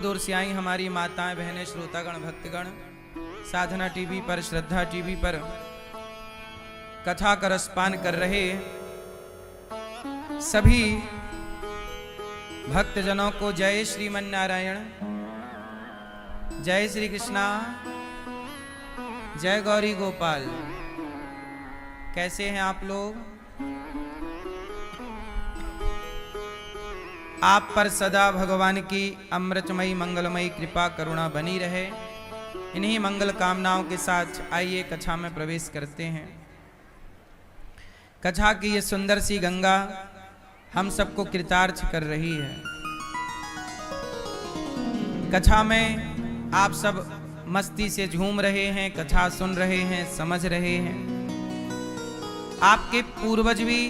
दूर से आई हमारी माताएं बहनें श्रोतागण भक्तगण साधना टीवी पर श्रद्धा टीवी पर कथा का रसपान कर रहे सभी भक्तजनों को जय श्रीमन नारायण, जय श्री कृष्णा, जय गौरी गोपाल। कैसे हैं आप लोग? आप पर सदा भगवान की अमृतमयी मंगलमयी कृपा करुणा बनी रहे। इन्हीं मंगल कामनाओं के साथ आइए कथा में प्रवेश करते हैं। कथा की ये सुंदर सी गंगा हम सबको कृतार्थ कर रही है। कथा में आप सब मस्ती से झूम रहे हैं, कथा सुन रहे हैं, समझ रहे हैं। आपके पूर्वज भी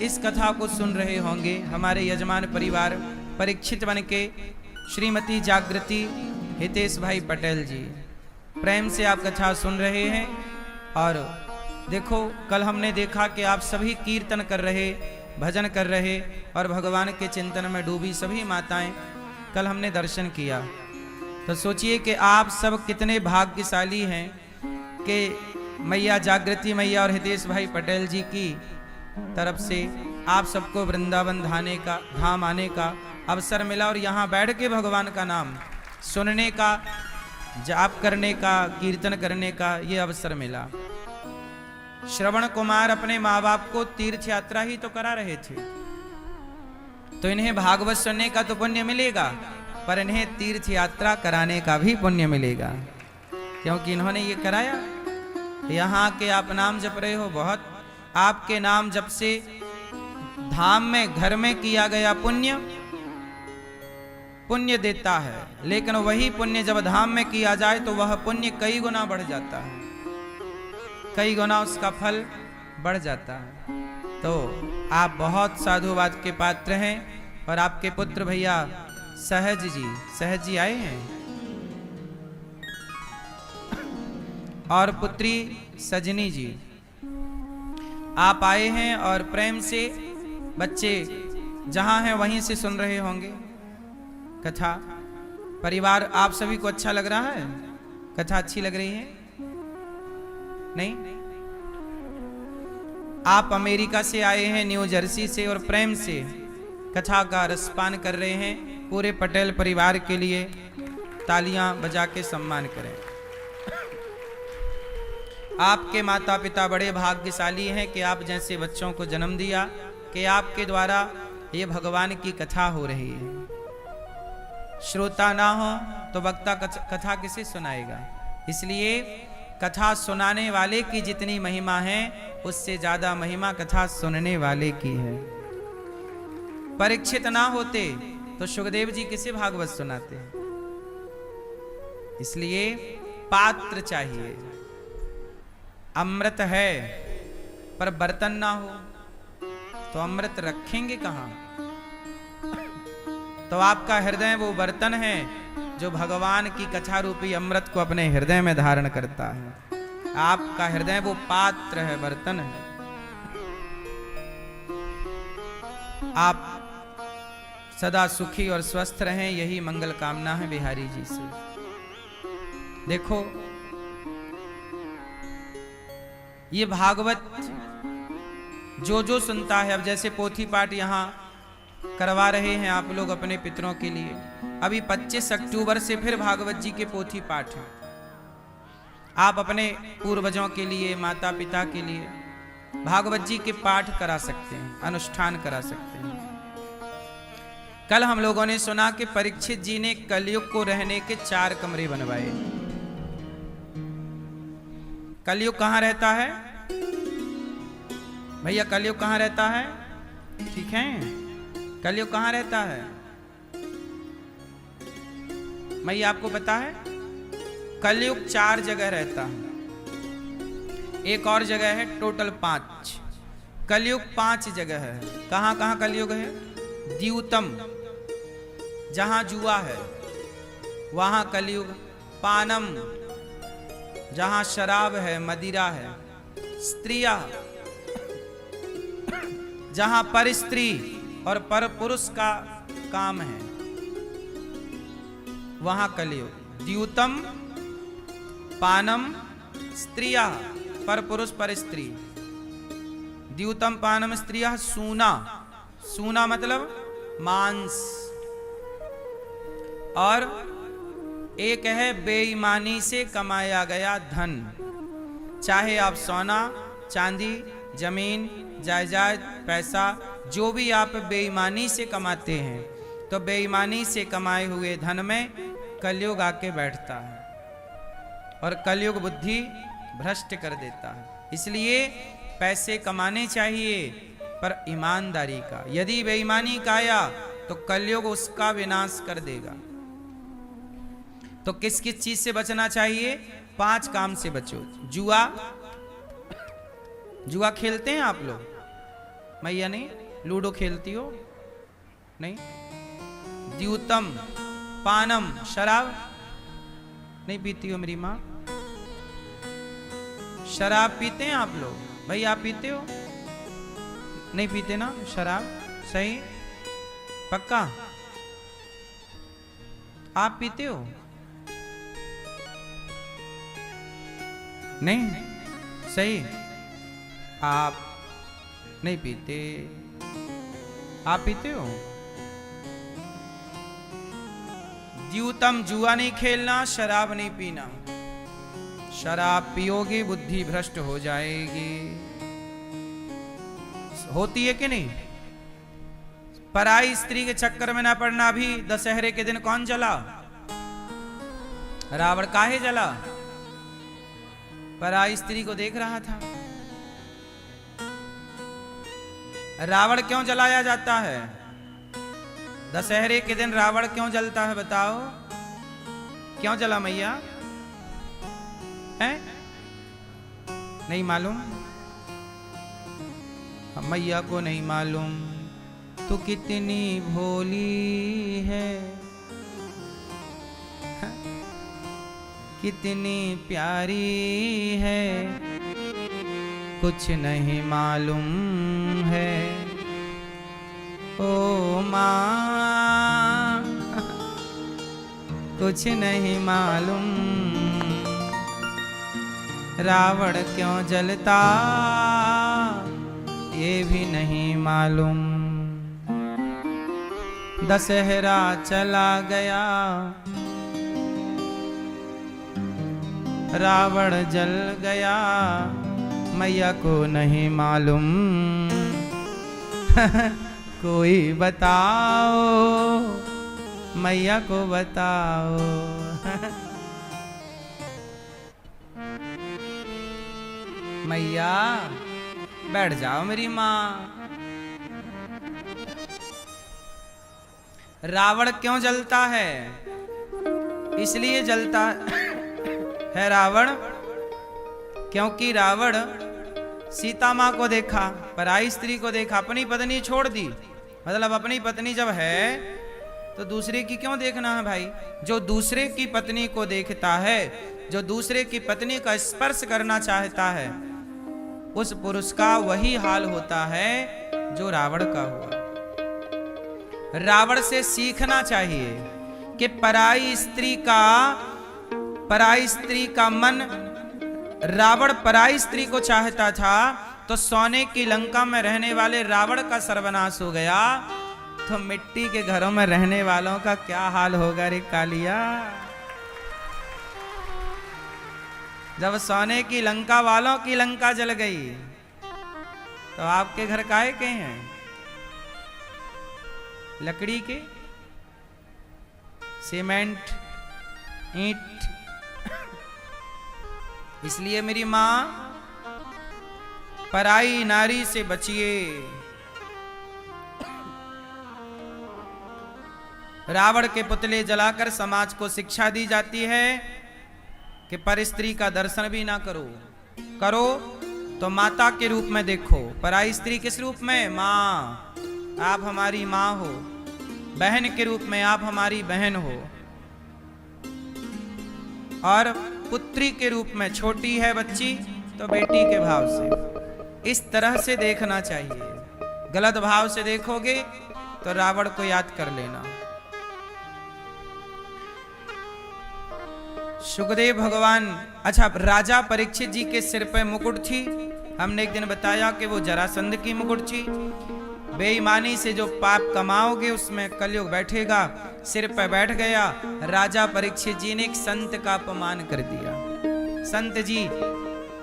इस कथा को सुन रहे होंगे। हमारे यजमान परिवार परीक्षित बन के श्रीमती जागृति हितेश भाई पटेल जी प्रेम से आप कथा सुन रहे हैं। और देखो, कल हमने देखा कि आप सभी कीर्तन कर रहे, भजन कर रहे और भगवान के चिंतन में डूबी सभी माताएं कल हमने दर्शन किया। तो सोचिए कि आप सब कितने भाग्यशाली हैं कि मैया जागृति मैया और हितेश भाई पटेल जी की तरफ से आप सबको वृंदावन धाम आने का अवसर मिला और यहाँ बैठ के भगवान का नाम सुनने का, जाप करने का, कीर्तन करने का ये अवसर मिला। श्रवण कुमार अपने माँ बाप को तीर्थ यात्रा ही तो करा रहे थे, तो इन्हें भागवत सुनने का तो पुण्य मिलेगा, पर इन्हें तीर्थ यात्रा कराने का भी पुण्य मिलेगा, क्योंकि इन्होंने ये कराया। यहाँ के आप नाम जप रहे हो, बहुत आपके नाम जब से धाम में घर में किया गया पुण्य देता है, लेकिन वही पुण्य जब धाम में किया जाए तो वह पुण्य कई गुना बढ़ जाता है, कई गुना उसका फल बढ़ जाता है। तो आप बहुत साधुवाद के पात्र हैं। और आपके पुत्र भैया सहज जी आए हैं और पुत्री सजनी जी आप आए हैं और प्रेम से बच्चे जहां हैं वहीं से सुन रहे होंगे कथा। परिवार आप सभी को अच्छा लग रहा है? कथा अच्छी लग रही है? नहीं? आप अमेरिका से आए हैं, न्यू जर्सी से, और प्रेम से कथा का रसपान कर रहे हैं। पूरे पटेल परिवार के लिए तालियां बजा के सम्मान करें। आपके माता पिता बड़े भाग्यशाली हैं कि आप जैसे बच्चों को जन्म दिया, कि आपके द्वारा ये भगवान की कथा हो रही है। श्रोता ना हो तो वक्ता कथा किसे सुनाएगा? इसलिए कथा सुनाने वाले की जितनी महिमा है, उससे ज्यादा महिमा कथा सुनने वाले की है। परीक्षित ना होते तो सुखदेव जी किसे भागवत सुनाते? इसलिए पात्र चाहिए। अमृत है पर बर्तन ना हो तो अमृत रखेंगे कहां? तो आपका हृदय वो बर्तन है जो भगवान की कथा रूपी अमृत को अपने हृदय में धारण करता है। आपका हृदय वो पात्र है, बर्तन है। आप सदा सुखी और स्वस्थ रहें, यही मंगल कामना है बिहारी जी से। देखो, ये भागवत जो सुनता है, अब जैसे पोथी पाठ यहाँ करवा रहे हैं आप लोग अपने पितरों के लिए, अभी 25 अक्टूबर से फिर भागवत जी के पोथी पाठ हैं। आप अपने पूर्वजों के लिए, माता पिता के लिए भागवत जी के पाठ करा सकते हैं, अनुष्ठान करा सकते हैं। कल हम लोगों ने सुना कि परीक्षित जी ने कलयुग को रहने के 4 कमरे बनवाए। कलयुग कहां रहता है भैया? कलयुग कहां रहता है? ठीक है, कलयुग कहां रहता है? मैया आपको पता है? कलयुग 4 जगह रहता है। एक और जगह है, टोटल 5। कलयुग 5 जगह है। कहां कहां कलयुग है? द्यूतम, जहां जुआ है वहां कलयुग। पानम, जहां शराब है, मदिरा है। स्त्रिया, जहां पर स्त्री और पर पुरुष का काम है। वहां कलयुग। द्यूतम पानम स्त्रिया, पर पुरुष पर स्त्री। द्यूतम पानम स्त्रिया सूना, सूना मतलब मांस। और एक है बेईमानी से कमाया गया धन। चाहे आप सोना चांदी जमीन जायदाद पैसा जो भी आप बेईमानी से कमाते हैं, तो बेईमानी से कमाए हुए धन में कलयुग आके बैठता है और कलयुग बुद्धि भ्रष्ट कर देता है। इसलिए पैसे कमाने चाहिए पर ईमानदारी का। यदि बेईमानी का आया तो कलयुग उसका विनाश कर देगा। तो किस किस चीज से बचना चाहिए? 5 काम से बचो। जुआ, जुआ खेलते हैं आप लोग? मैया नहीं? लूडो खेलती हो? नहीं? द्यूतम पानम, शराब नहीं पीती हो मेरी माँ? शराब पीते हैं आप लोग? भाई आप पीते हो? नहीं पीते ना शराब? सही? पक्का? आप पीते हो? नहीं? सही? आप नहीं पीते। आप पीते हो? द्यूतम, जुआ नहीं खेलना, शराब नहीं पीना। शराब पियोगे बुद्धि भ्रष्ट हो जाएगी। होती है कि नहीं? पराई स्त्री के चक्कर में ना पड़ना। भी दशहरे के दिन कौन जला? रावण काहे जला? पराई स्त्री को देख रहा था। रावण क्यों जलाया जाता है? दशहरे के दिन रावण क्यों जलता है बताओ? क्यों जला मैया? है? नहीं मालूम? मैया को नहीं मालूम। तू कितनी भोली है, कितनी प्यारी है, कुछ नहीं मालूम है ओ माँ, कुछ नहीं मालूम। रावण क्यों जलता ये भी नहीं मालूम। दशहरा चला गया, रावण जल गया, मैया को नहीं मालूम। कोई बताओ, मैया को बताओ। मैया बैठ जाओ मेरी माँ। रावण क्यों जलता है? इसलिए जलता है रावण क्योंकि रावण सीता माँ को देखा, पराई स्त्री को देखा, अपनी पत्नी छोड़ दी। मतलब अपनी पत्नी जब है तो दूसरे की क्यों देखना है भाई? जो दूसरे की पत्नी को देखता है, जो दूसरे की पत्नी का स्पर्श करना चाहता है, उस पुरुष का वही हाल होता है जो रावण का हुआ। रावण से सीखना चाहिए कि पराई स्त्री का मन, रावण पराई स्त्री को चाहता था तो सोने की लंका में रहने वाले रावण का सर्वनाश हो गया, तो मिट्टी के घरों में रहने वालों का क्या हाल होगा रे कालिया? जब सोने की लंका वालों की लंका जल गई तो आपके घर काहे के हैं? लकड़ी के, सीमेंट, ईंट। इसलिए मेरी मां, पराई नारी से बचिए। रावण के पुतले जलाकर समाज को शिक्षा दी जाती है कि पर स्त्री का दर्शन भी ना करो, करो तो माता के रूप में देखो। पराई स्त्री किस रूप में? माँ। आप हमारी माँ हो। बहन के रूप में आप हमारी बहन हो। और पुत्री के रूप में, छोटी है बच्ची तो बेटी के भाव से, इस तरह से देखना चाहिए। गलत भाव से देखोगे तो रावण को याद कर लेना। सुखदेव भगवान, अच्छा राजा परीक्षित जी के सिर पे मुकुट थी। हमने एक दिन बताया कि वो जरासंध की मुकुट थी। बेईमानी से जो पाप कमाओगे उसमें कलयुग बैठेगा। सिर पे बैठ गया। राजा परीक्षित जी ने एक संत का अपमान कर दिया। संत जी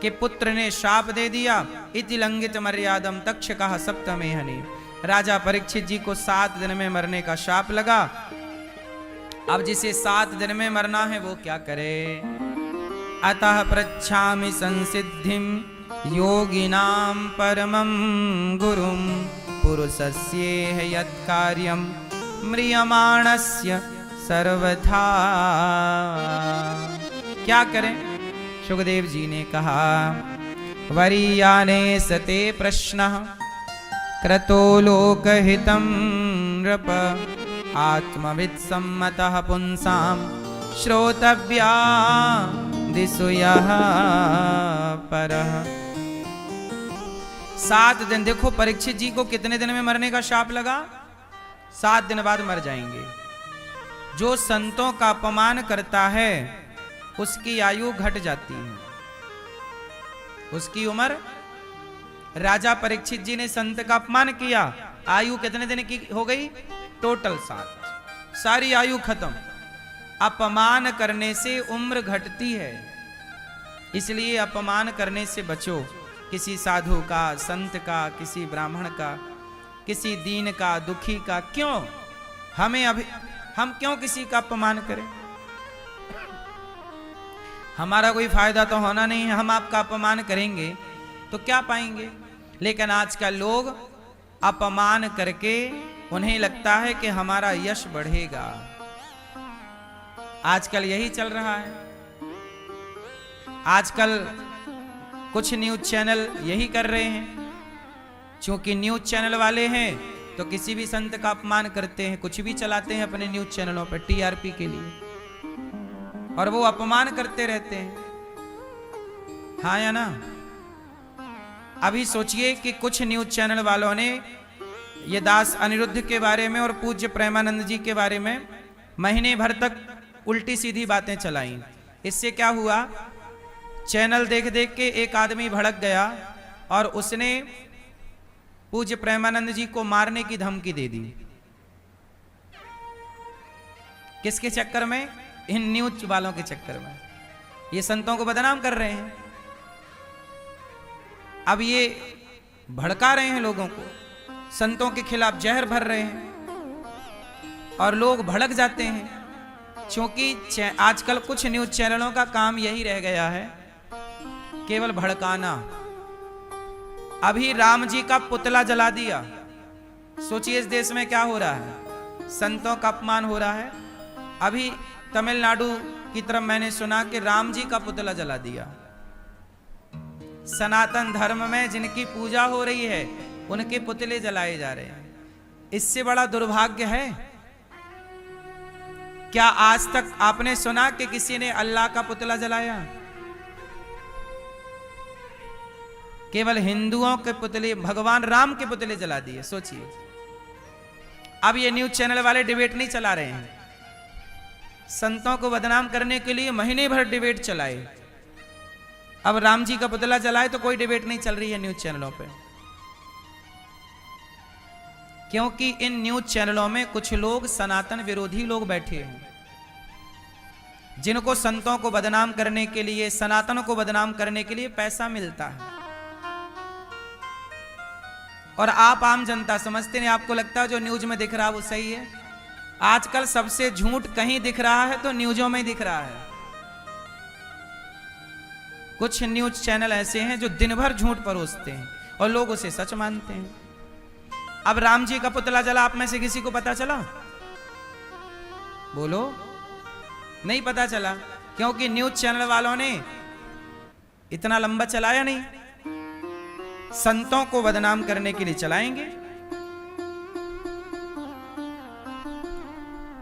के पुत्र ने शाप दे दिया। इति लंघित मर्यादम तक्षकः सप्तमे हनि। राजा परीक्षित जी को 7 दिन में मरने का शाप लगा। अब जिसे 7 दिन में मरना है वो क्या करे? अतः पृच्छामि संसिद्धिम योगिनां परमं गुरुं पुरुषस्येह यत्कार्यं म्रियमाणस्य सर्वथा। क्या करें? सुखदेव जी ने कहा, वरीयाने सते प्रश्नः क्रतो लोकहितं नृप आत्मवित् सम्मतः पुंसां श्रोतव्या दिशु यः परः। 7 दिन, देखो परीक्षित जी को कितने दिन में मरने का शाप लगा? 7 दिन बाद मर जाएंगे। जो संतों का अपमान करता है उसकी आयु घट जाती है, उसकी उम्र। राजा परीक्षित जी ने संत का अपमान किया, आयु कितने दिन की हो गई? टोटल 7, सारी आयु खत्म। अपमान करने से उम्र घटती है, इसलिए अपमान करने से बचो। किसी साधु का, संत का, किसी ब्राह्मण का, किसी दीन का, दुखी का। क्यों हम क्यों किसी का अपमान करें? हमारा कोई फायदा तो होना नहीं है। हम आपका अपमान करेंगे तो क्या पाएंगे? लेकिन आजकल लोग अपमान करके उन्हें लगता है कि हमारा यश बढ़ेगा। आजकल यही चल रहा है। आजकल कुछ न्यूज चैनल यही कर रहे हैं। क्योंकि न्यूज चैनल वाले हैं तो किसी भी संत का अपमान करते हैं, कुछ भी चलाते हैं अपने न्यूज चैनलों पर टीआरपी के लिए, और वो अपमान करते रहते हैं। हाँ या ना? अभी सोचिए कि कुछ न्यूज चैनल वालों ने ये दास अनिरुद्ध के बारे में और पूज्य प्रेमानंद जी के बारे में महीने भर तक उल्टी सीधी बातें चलाई। इससे क्या हुआ? चैनल देख देख के एक आदमी भड़क गया और उसने पूज्य प्रेमानंद जी को मारने की धमकी दे दी। किसके चक्कर में? इन न्यूज वालों के चक्कर में। ये संतों को बदनाम कर रहे हैं। अब ये भड़का रहे हैं लोगों को, संतों के खिलाफ जहर भर रहे हैं और लोग भड़क जाते हैं। क्योंकि आजकल कुछ न्यूज चैनलों का काम यही रह गया है, केवल भड़काना। अभी राम जी का पुतला जला दिया। सोचिए इस देश में क्या हो रहा है? संतों का अपमान हो रहा है। अभी तमिलनाडु की तरफ मैंने सुना कि राम जी का पुतला जला दिया। सनातन धर्म में जिनकी पूजा हो रही है उनके पुतले जलाए जा रहे हैं। इससे बड़ा दुर्भाग्य है? क्या आज तक आपने सुना कि किसी ने अल्लाह का पुतला जलाया? केवल हिंदुओं के पुतले, भगवान राम के पुतले जला दिए। सोचिए। अब ये न्यूज चैनल वाले डिबेट नहीं चला रहे हैं, संतों को बदनाम करने के लिए महीने भर डिबेट चलाए। अब राम जी का पुतला जलाए तो कोई डिबेट नहीं चल रही है न्यूज चैनलों पे, क्योंकि इन न्यूज चैनलों में कुछ लोग सनातन विरोधी लोग बैठे हैं, जिनको संतों को बदनाम करने के लिए, सनातन को बदनाम करने के लिए पैसा मिलता है। और आप आम जनता समझते हैं, आपको लगता है जो न्यूज में दिख रहा है वो सही है। आजकल सबसे झूठ कहीं दिख रहा है तो न्यूजों में दिख रहा है। कुछ न्यूज चैनल ऐसे हैं जो दिन भर झूठ परोसते हैं और लोग उसे सच मानते हैं। अब राम जी का पुतला जला, आप में से किसी को पता चला? बोलो। नहीं पता चला, क्योंकि न्यूज चैनल वालों ने इतना लंबा चलाया नहीं। संतों को बदनाम करने के लिए चलाएंगे।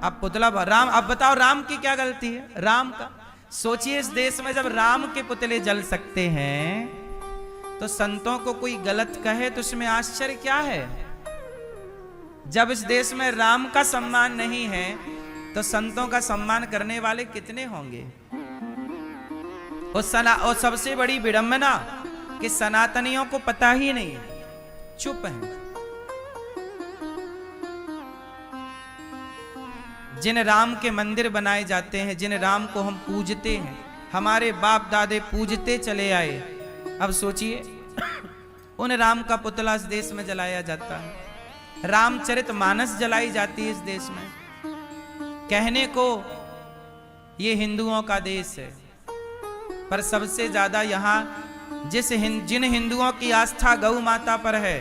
अब पुतला राम, अब बताओ राम की क्या गलती है? राम का सोचिए, इस देश में जब राम के पुतले जल सकते हैं तो संतों को कोई गलत कहे तो इसमें आश्चर्य क्या है? जब इस देश में राम का सम्मान नहीं है तो संतों का सम्मान करने वाले कितने होंगे? और सबसे बड़ी विडंबना कि सनातनियों को पता ही नहीं है, चुप हैं। जिन राम के मंदिर बनाए जाते हैं, जिन राम को हम पूजते हैं, हमारे बाप दादे पूजते चले आए, अब सोचिए उन राम का पुतला इस देश में जलाया जाता है, रामचरित मानस जलाई जाती है इस देश में। कहने को ये हिंदुओं का देश है, पर सबसे ज्यादा यहाँ जिन हिंदुओं की आस्था गौ माता पर है,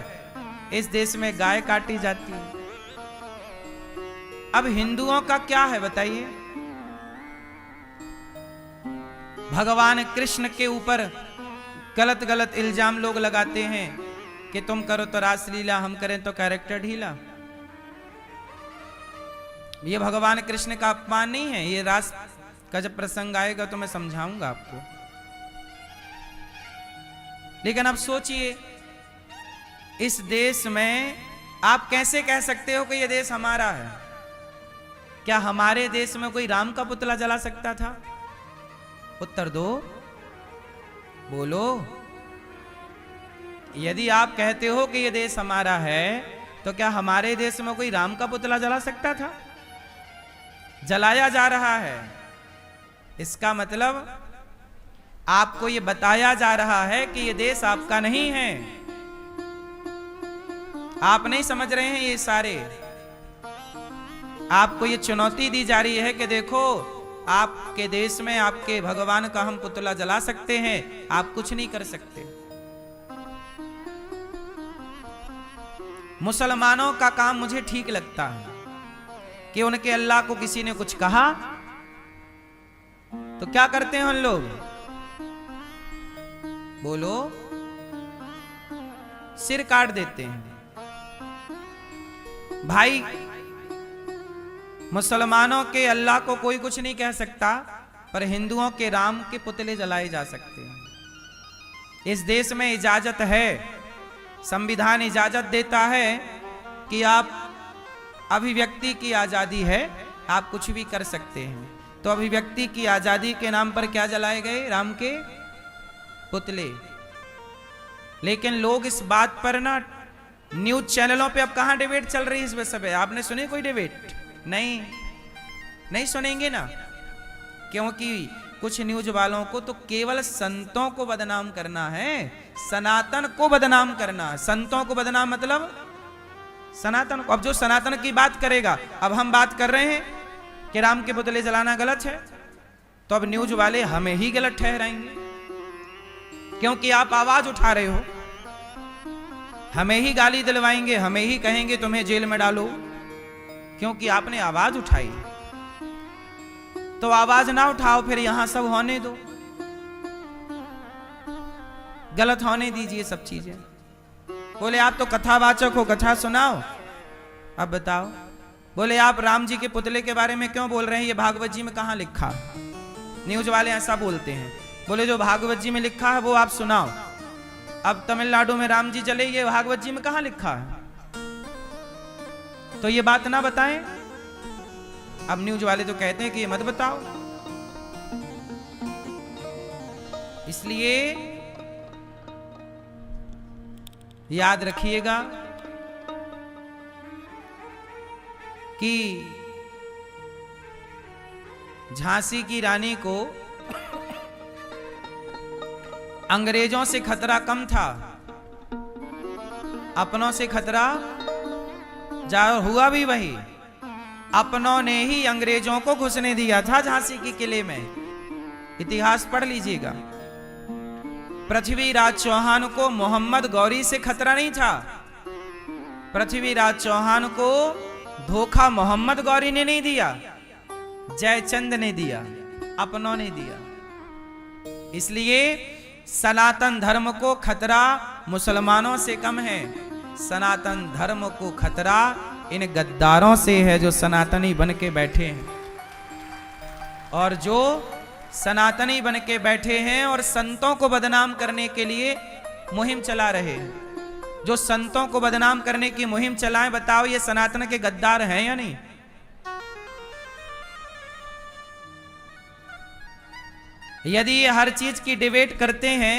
इस देश में गाय काटी जाती है। अब हिंदुओं का क्या है बताइए? भगवान कृष्ण के ऊपर गलत गलत इल्जाम लोग लगाते हैं कि तुम करो तो रासलीला, हम करें तो कैरेक्टर ढीला। ये भगवान कृष्ण का अपमान नहीं है, ये रास का जब प्रसंग आएगा तो मैं समझाऊंगा आपको। लेकिन अब सोचिए, इस देश में आप कैसे कह सकते हो कि ये देश हमारा है? क्या हमारे देश में कोई राम का पुतला जला सकता था? उत्तर दो, बोलो। यदि आप कहते हो कि ये देश हमारा है, तो क्या हमारे देश में कोई राम का पुतला जला सकता था? जलाया जा रहा है। इसका मतलब आपको ये बताया जा रहा है कि ये देश आपका नहीं है। आप नहीं समझ रहे हैं ये सारे। आपको ये चुनौती दी जा रही है कि देखो, आपके देश में आपके भगवान का हम पुतला जला सकते हैं, आप कुछ नहीं कर सकते। मुसलमानों का काम मुझे ठीक लगता है कि उनके अल्लाह को किसी ने कुछ कहा तो क्या करते हैं उन लोग? बोलो, सिर काट देते हैं। भाई, मुसलमानों के अल्लाह को कोई कुछ नहीं कह सकता, पर हिंदुओं के राम के पुतले जलाए जा सकते हैं। इस देश में इजाजत है, संविधान इजाजत देता है कि आप अभिव्यक्ति की आजादी है, आप कुछ भी कर सकते हैं। तो अभिव्यक्ति की आजादी के नाम पर क्या जलाए गए? राम के पुतले। लेकिन लोग इस बात पर ना, न्यूज चैनलों पे अब कहां डिबेट चल रही है इस विषय पे? आपने सुनी कोई डिबेट? नहीं सुनेंगे ना, क्योंकि कुछ न्यूज वालों को तो केवल संतों को बदनाम करना है, सनातन को बदनाम करना। संतों को बदनाम मतलब सनातन को। अब जो सनातन की बात करेगा, अब हम बात कर रहे हैं कि राम के पुतले जलाना गलत है, तो अब न्यूज वाले हमें ही गलत ठहराएंगे, क्योंकि आप आवाज उठा रहे हो। हमें ही गाली दिलवाएंगे, हमें ही कहेंगे तुम्हें जेल में डालो, क्योंकि आपने आवाज उठाई। तो आवाज ना उठाओ, फिर यहां सब होने दो, गलत होने दीजिए सब चीजें। बोले आप तो कथावाचक हो, कथा सुनाओ। अब बताओ, बोले आप राम जी के पुतले के बारे में क्यों बोल रहे हैं? ये भागवत जी में कहां लिखा? न्यूज वाले ऐसा बोलते हैं। बोले जो भागवत जी में लिखा है वो आप सुनाओ। अब तमिलनाडु में राम जी जले, ये भागवत जी में कहां लिखा है? तो ये बात ना बताएं। अब न्यूज वाले तो कहते हैं कि ये मत बताओ। इसलिए याद रखिएगा कि झांसी की रानी को अंग्रेजों से खतरा कम था, अपनों से खतरा हुआ भी वही। अपनों ने ही अंग्रेजों को घुसने दिया था झांसी के किले में। इतिहास पढ़ लीजिएगा। पृथ्वीराज चौहान को मोहम्मद गौरी से खतरा नहीं था। पृथ्वीराज चौहान को धोखा मोहम्मद गौरी ने नहीं दिया, जयचंद ने दिया, अपनों ने दिया। इसलिए सनातन धर्म को खतरा मुसलमानों से कम है। सनातन धर्म को खतरा इन गद्दारों से है जो सनातनी बन के बैठे हैं, और जो सनातनी बन के बैठे हैं और संतों को बदनाम करने के लिए मुहिम चला रहे हैं। जो संतों को बदनाम करने की मुहिम चलाएं, बताओ ये सनातन के गद्दार हैं या नहीं? यदि ये हर चीज की डिबेट करते हैं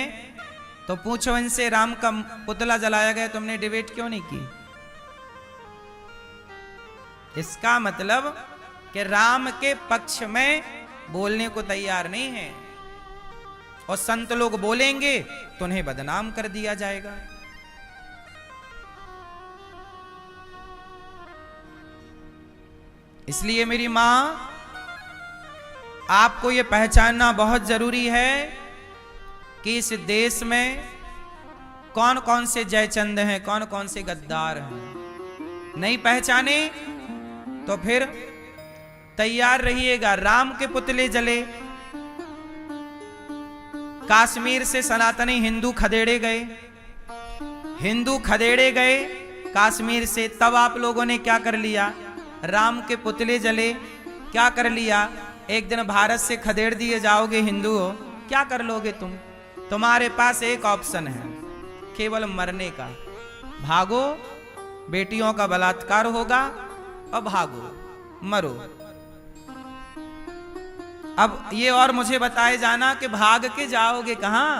तो पूछो इनसे, राम का पुतला जलाया गया, तुमने डिबेट क्यों नहीं की? इसका मतलब कि राम के पक्ष में बोलने को तैयार नहीं है, और संत लोग बोलेंगे तो उन्हें बदनाम कर दिया जाएगा। इसलिए मेरी मां, आपको यह पहचानना बहुत जरूरी है कि इस देश में कौन कौन से जयचंद हैं, कौन कौन से गद्दार हैं। नहीं पहचाने तो फिर तैयार रहिएगा, राम के पुतले जले, कश्मीर से सनातनी हिंदू खदेड़े गए, हिंदू खदेड़े गए कश्मीर से, तब आप लोगों ने क्या कर लिया? राम के पुतले जले, क्या कर लिया? एक दिन भारत से खदेड़ दिए जाओगे हिंदू हो, क्या कर लोगे तुम? तुम्हारे पास एक ऑप्शन है, केवल मरने का। भागो, बेटियों का बलात्कार होगा, और भागो, मरो। अब ये और मुझे बताए जाना कि भाग के जाओगे कहां?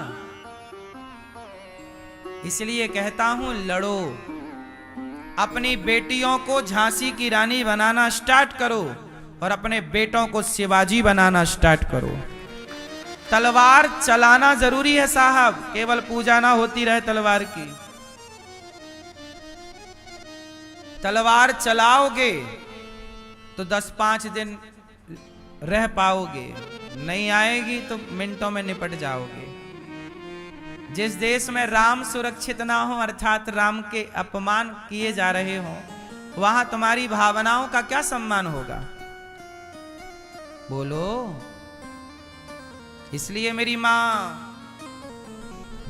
इसलिए कहता हूं, लड़ो, अपनी बेटियों को झांसी की रानी बनाना स्टार्ट करो, और अपने बेटों को शिवाजी बनाना स्टार्ट करो। तलवार चलाना जरूरी है साहब, केवल पूजा ना होती रहे तलवार की। तलवार चलाओगे तो 10-5 दिन रह पाओगे, नहीं आएगी तो मिनटों में निपट जाओगे। जिस देश में राम सुरक्षित ना हो, अर्थात राम के अपमान किए जा रहे हो, वहां तुम्हारी भावनाओं का क्या सम्मान होगा? बोलो। इसलिए मेरी मां,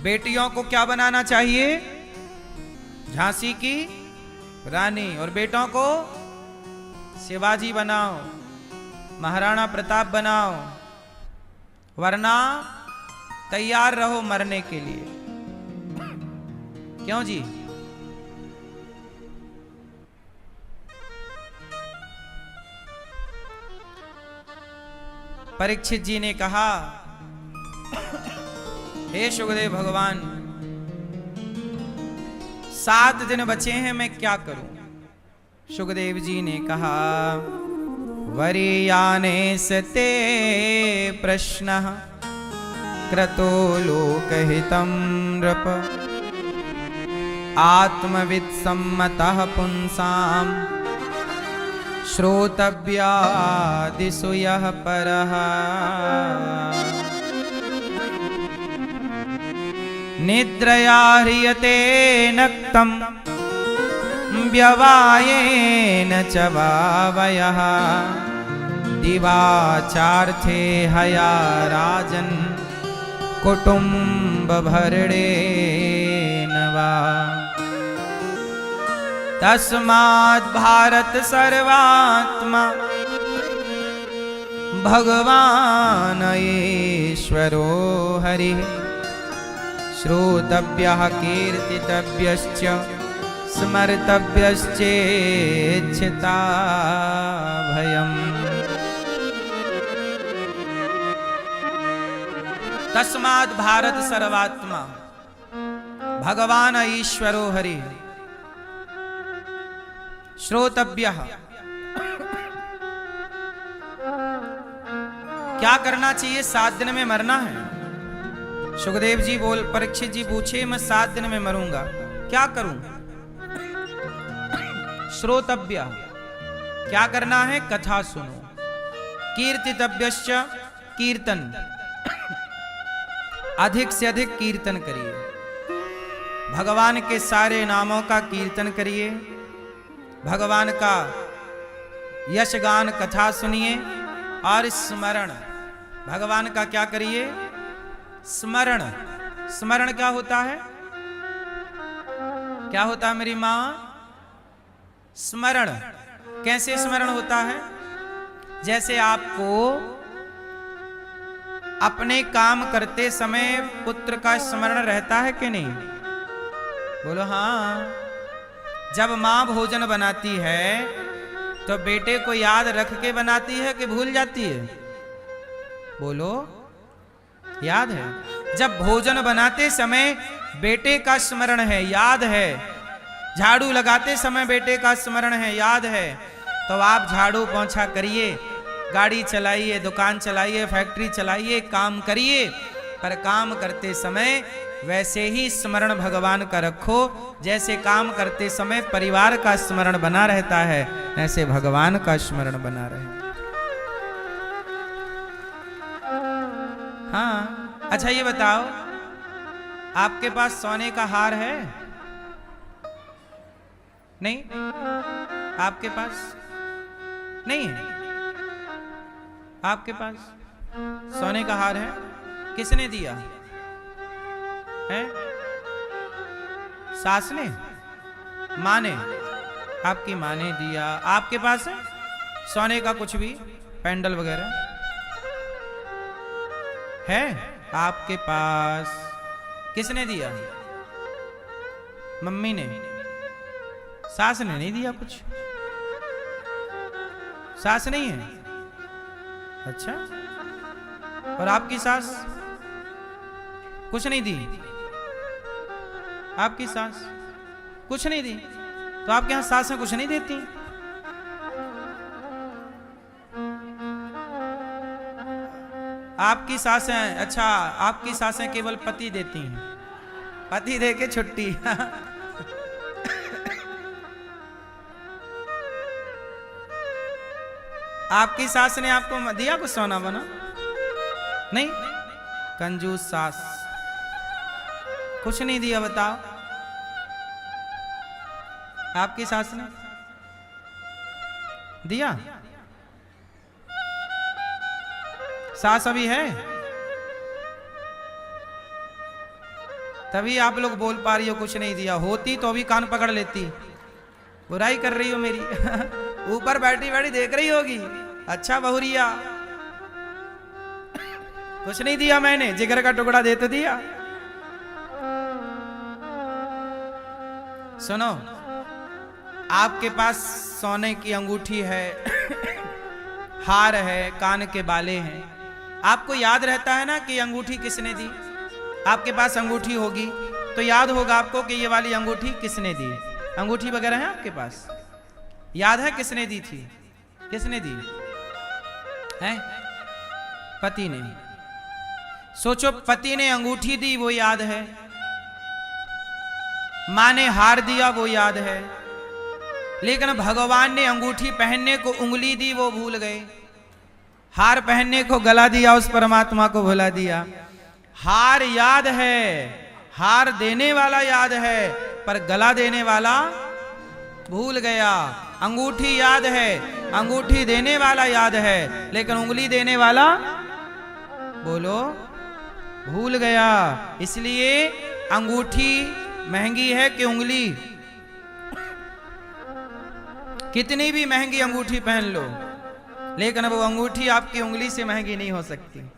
बेटियों को क्या बनाना चाहिए? झांसी की रानी, और बेटों को शिवाजी बनाओ, महाराणा प्रताप बनाओ, वरना तैयार रहो मरने के लिए। क्यों जी? परीक्षित जी ने कहा, हे सुखदेव भगवान, 7 दिन बचे हैं, मैं क्या करूं? सुखदेव जी ने कहा, वरीयाने सते प्रश्नः क्रतो लोकहितं नृप, आत्मवित् सम्मतः पुंसां श्रोतव्यादिषु यः परः। निद्रया ह्रियते नक्तं व्यवायेन च वावयः, दिवाचार्थे हया राजन् कुटुम्बभरणेन वा। तस्माद् भारत सर्वात्मा भगवान् ईश्वरो हरिः, श्रोतव्यः कीर्तितव्यश्च स्मर्तव्यश्चेच्छिता भयम्। तस्माद् भारत सर्वात्मा भगवान ईश्वरो हरि, श्रोतव्यः। क्या करना चाहिए? 7 दिन में मरना है। सुखदेव जी परीक्षित जी पूछे, मैं 7 दिन में मरूंगा, क्या करूं? श्रोतव्य, क्या करना है? कथा सुनो। कीर्तितव्यश्च, कीर्तन, अधिक से अधिक कीर्तन करिए, भगवान के सारे नामों का कीर्तन करिए, भगवान का यशगान कथा सुनिए, और स्मरण, भगवान का क्या करिए? स्मरण। स्मरण क्या होता है? क्या होता है मेरी मां? स्मरण। कैसे स्मरण होता है? जैसे आपको अपने काम करते समय पुत्र का स्मरण रहता है कि नहीं? बोलो हाँ। जब मां भोजन बनाती है तो बेटे को याद रख के बनाती है कि भूल जाती है? बोलो। याद है? जब भोजन बनाते समय बेटे का स्मरण है, याद है? झाड़ू लगाते समय बेटे का स्मरण है, याद है? तो आप झाड़ू पोंछा करिए, गाड़ी चलाइए, दुकान चलाइए, फैक्ट्री चलाइए, काम करिए, पर काम करते समय वैसे ही स्मरण भगवान का रखो जैसे काम करते समय परिवार का स्मरण बना रहता है, ऐसे भगवान का स्मरण बना रहे। हाँ, अच्छा ये बताओ, आपके पास सोने का हार है? नहीं? आपके पास नहीं है? आपके पास सोने का हार है? किसने दिया है? सास ने? माँ ने? आपकी माँ ने दिया। आपके पास है सोने का कुछ भी, पेंडल वगैरह है आपके पास? किसने दिया? मम्मी ने? सास ने नहीं दिया कुछ? सास नहीं है? अच्छा, और आपकी सास कुछ नहीं दी? आपकी सास कुछ नहीं दी, तो आपके यहां सासें कुछ नहीं देती? आपकी सासें, अच्छा, आपकी सासें केवल पति देती हैं, पति दे के छुट्टी। आपकी सास ने आपको दिया कुछ सोना बना? नहीं? कंजूस सास, कुछ नहीं दिया। बताओ, आपकी सास ने दिया? सास अभी है? तभी आप लोग बोल पा रही हो कुछ नहीं दिया। होती तो अभी कान पकड़ लेती। बुराई कर रही हो मेरी। ऊपर बैठी बैठी देख रही होगी, अच्छा बहुरिया, कुछ नहीं दिया मैंने, जिगर का टुकड़ा दे तो दिया। सुनो, आपके पास सोने की अंगूठी है, हार है, कान के बाले हैं, आपको याद रहता है ना कि अंगूठी किसने दी? आपके पास अंगूठी होगी तो याद होगा आपको कि ये वाली अंगूठी किसने दी। अंगूठी वगैरह है आपके पास? याद है किसने दी थी? किसने दी है? पति ने। सोचो, पति ने अंगूठी दी वो याद है, मां ने हार दिया वो याद है, लेकिन भगवान ने अंगूठी पहनने को उंगली दी वो भूल गए, हार पहनने को गला दिया उस परमात्मा को भुला दिया। हार याद है, हार देने वाला याद है, पर गला देने वाला भूल गया। अंगूठी याद है, अंगूठी देने वाला याद है, लेकिन उंगली देने वाला, बोलो, भूल गया। इसलिए अंगूठी महंगी है कि उंगली? कितनी भी महंगी अंगूठी पहन लो, लेकिन वो अंगूठी आपकी उंगली से महंगी नहीं हो सकती।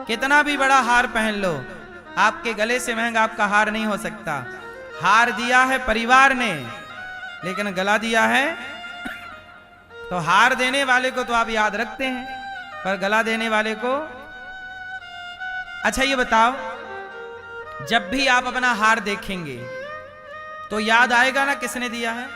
कितना भी बड़ा हार पहन लो, आपके गले से महंगा आपका हार नहीं हो सकता। हार दिया है परिवार ने, लेकिन गला दिया है तो हार देने वाले को तो आप याद रखते हैं, पर गला देने वाले को। अच्छा ये बताओ, जब भी आप अपना हार देखेंगे तो याद आएगा ना किसने दिया है?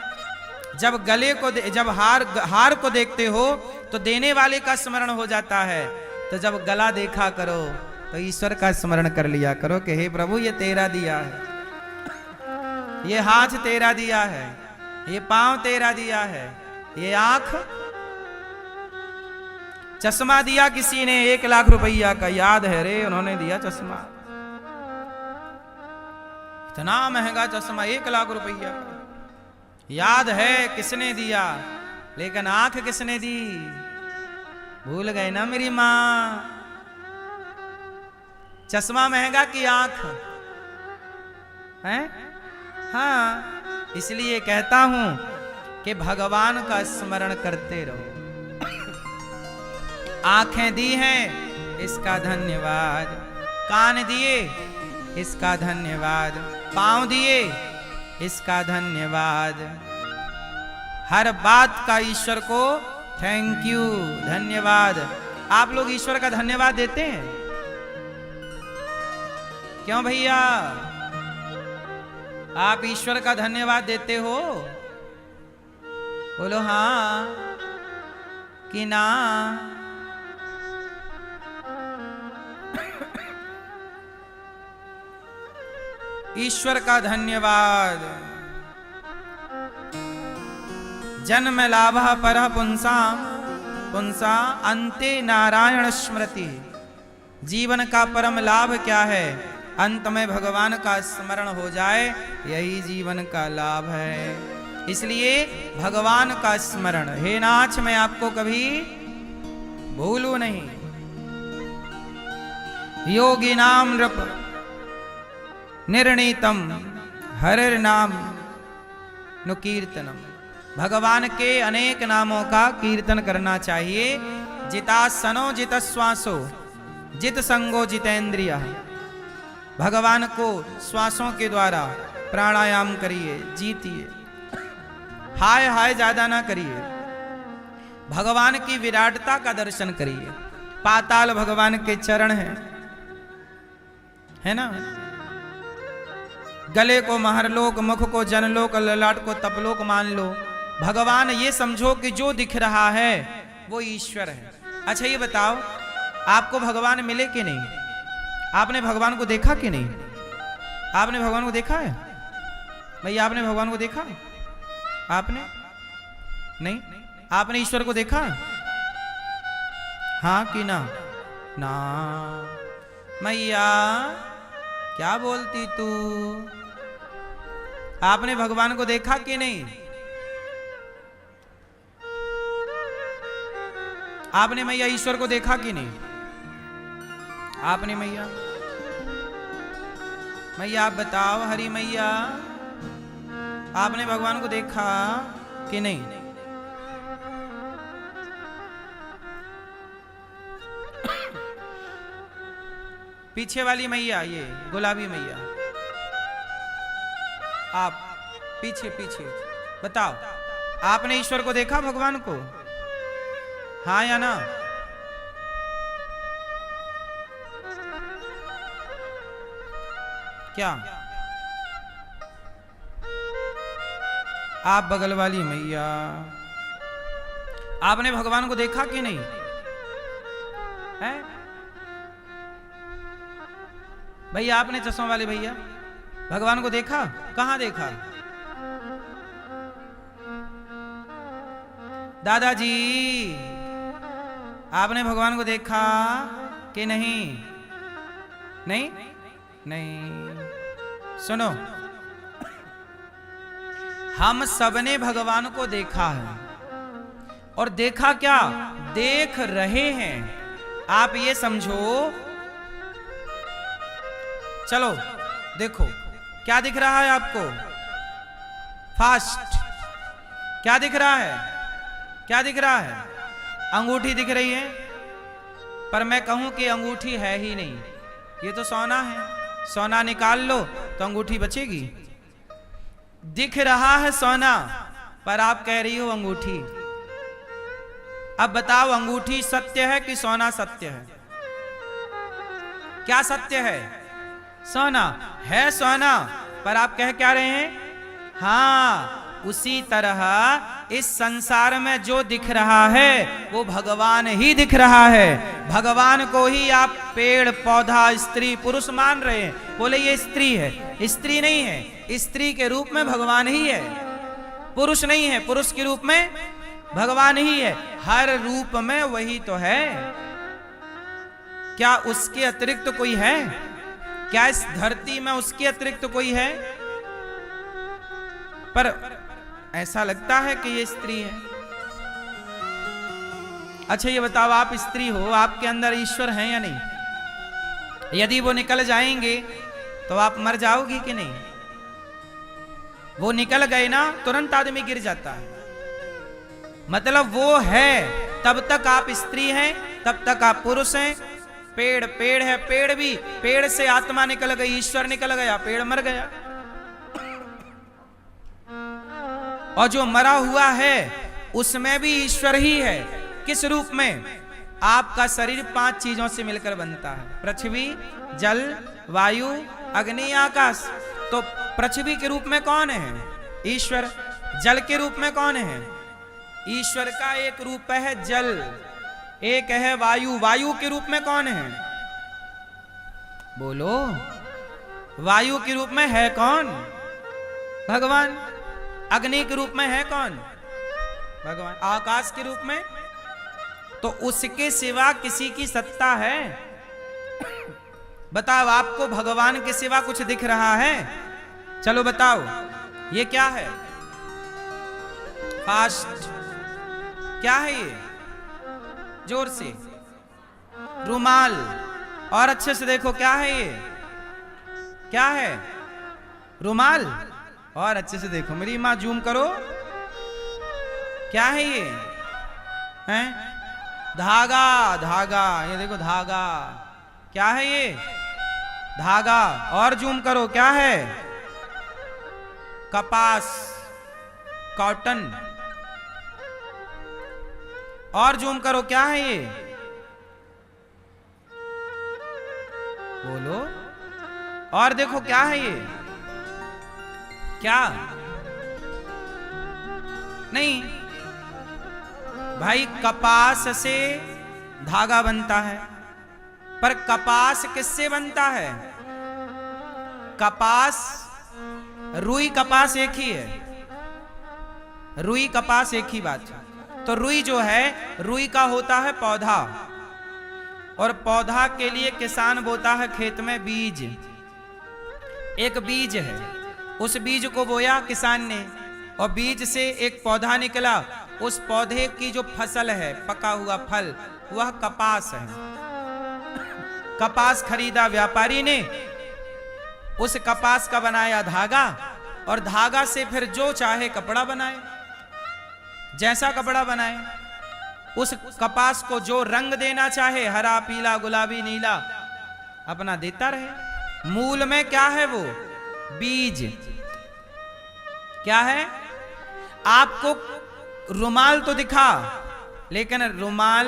जब गले को जब हार को देखते हो तो देने वाले का स्मरण हो जाता है, तो जब गला देखा करो तो ईश्वर का स्मरण कर लिया करो कि हे प्रभु ये तेरा दिया है, ये हाथ तेरा दिया है, ये पांव तेरा दिया है, ये आंख, चश्मा दिया किसी ने 1 लाख रुपया का, याद है रे, उन्होंने दिया चश्मा, इतना महंगा चश्मा 1 लाख रुपया का, याद है किसने दिया, लेकिन आंख किसने दी? भूल गए ना मेरी मां। चश्मा महंगा कि आंख है? हाँ, इसलिए कहता हूं कि भगवान का स्मरण करते रहो। आंखें दी हैं, इसका धन्यवाद। कान दिए, इसका धन्यवाद। पांव दिए, इसका धन्यवाद। हर बात का ईश्वर को थैंक यू, धन्यवाद। आप लोग ईश्वर का धन्यवाद देते हैं? क्यों भैया, आप ईश्वर का धन्यवाद देते हो? बोलो हाँ कि ना। ईश्वर का धन्यवाद। जन्म लाभ पर पुंसा पुंसा अंते नारायण स्मृति। जीवन का परम लाभ क्या है? अंत में भगवान का स्मरण हो जाए, यही जीवन का लाभ है। इसलिए भगवान का स्मरण। हे नाथ, मैं आपको कभी भूलूं नहीं। योगी नाम नृप निर्णीतम हरिर नाम नुकीर्तनम। भगवान के अनेक नामों का कीर्तन करना चाहिए। जितासनो जितश्वासो जित संगो जितेंद्रिय। भगवान को श्वासों के द्वारा प्राणायाम करिए, जीतिए। हाय हाय ज्यादा ना करिए। भगवान की विराटता का दर्शन करिए। पाताल भगवान के चरण हैं, है ना। गले को महरलोक, मुख को जनलोक, ललाट को तपलोक मान लो। भगवान ये समझो कि जो दिख रहा है वो ईश्वर है। अच्छा ये बताओ, आपको भगवान मिले कि नहीं? आपने भगवान को देखा कि नहीं? आपने भगवान को देखा है भैया? आपने भगवान को देखा? आपने नहीं? आपने ईश्वर को देखा? हाँ कि ना? ना। मैया क्या बोलती तू? आपने भगवान को देखा कि नहीं? आपने मैया ईश्वर को देखा कि नहीं? आपने मैया? मैया आप बताओ, हरी मैया, आपने भगवान को देखा कि नहीं? पीछे वाली मैया, ये गुलाबी मैया, आप पीछे पीछे बताओ, आपने ईश्वर को देखा, भगवान को? हाँ या ना? क्या आप बगल वाली मैया, आपने भगवान को देखा कि नहीं है? भैया आपने चश्मा वाले भैया भगवान को देखा? कहां देखा? दादाजी आपने भगवान को देखा कि नहीं? नहीं नहीं। सुनो, हम सबने भगवान को देखा है। और देखा क्या? देख रहे हैं। आप ये समझो, चलो देखो क्या दिख रहा है आपको? फास्ट क्या दिख रहा है? क्या दिख रहा है? अंगूठी दिख रही है। पर मैं कहूं कि अंगूठी है ही नहीं, ये तो सोना है। सोना निकाल लो तो अंगूठी बचेगी? दिख रहा है सोना, पर आप कह रही हो अंगूठी। अब बताओ, अंगूठी सत्य है कि सोना सत्य है? क्या सत्य है? सोना है। सोना, पर आप कह क्या रहे हैं? हाँ, उसी तरह इस संसार में जो दिख रहा है वो भगवान ही दिख रहा है। भगवान को ही आप पेड़ पौधा स्त्री पुरुष मान रहे हैं। बोले ये स्त्री है, स्त्री नहीं है। स्त्री के रूप में भगवान ही है, पुरुष नहीं है। पुरुष के रूप में भगवान ही है। हर रूप में वही तो है। क्या उसके अतिरिक्त कोई है? क्या इस धरती में उसके अतिरिक्त कोई है? पर ऐसा लगता है कि ये स्त्री है। अच्छा ये बताओ, आप स्त्री हो, आपके अंदर ईश्वर है या नहीं? यदि वो निकल जाएंगे तो आप मर जाओगी कि नहीं? वो निकल गए ना, तुरंत आदमी गिर जाता है। मतलब वो है, तब तक आप स्त्री हैं, तब तक आप पुरुष हैं। पेड़ पेड़ है, पेड़ भी, पेड़ से आत्मा निकल गई, ईश्वर निकल गया, पेड़ मर गया। और जो मरा हुआ है उसमें भी ईश्वर ही है। किस रूप में? आपका शरीर 5 चीजों से मिलकर बनता है: पृथ्वी, जल, वायु, अग्नि आकाश। तो पृथ्वी के रूप में कौन है? ईश्वर। जल के रूप में कौन है? ईश्वर का एक रूप है जल, एक है वायु। वायु के रूप में कौन है? बोलो, वायु के रूप में है कौन? भगवान। अग्नि के रूप में है कौन? भगवान। आकाश के रूप में? तो उसके सिवा किसी की सत्ता है? बताओ, आपको भगवान के सिवा कुछ दिख रहा है? चलो बताओ, ये क्या है? फास्ट। क्या है ये? जोर से। रुमाल। और अच्छे से देखो, क्या है ये? क्या है? रुमाल। और अच्छे से देखो, मेरी मां जूम करो। क्या है ये? हैं? धागा। धागा, ये देखो धागा। क्या है ये? धागा। और जूम करो, क्या है? कपास, कॉटन। और जूम करो, क्या है ये? बोलो। और देखो, क्या है ये? क्या? नहीं भाई, कपास से धागा बनता है, पर कपास किससे बनता है? कपास, रुई कपास एक ही है। रुई कपास एक ही बात है। तो रुई जो है, रुई का होता है पौधा, और पौधा के लिए किसान बोता है खेत में बीज। एक बीज है, उस बीज को बोया किसान ने, और बीज से एक पौधा निकला। उस पौधे की जो फसल है, पका हुआ फल, वह कपास है। कपास खरीदा व्यापारी ने, उस कपास का बनाया धागा, और धागा से फिर जो चाहे कपड़ा बनाए, जैसा कपड़ा बनाए। उस कपास को जो रंग देना चाहे, हरा, पीला, गुलाबी, नीला, अपना देता रहे। मूल में क्या है? वो बीज। क्या है? आपको रुमाल तो दिखा, लेकिन रुमाल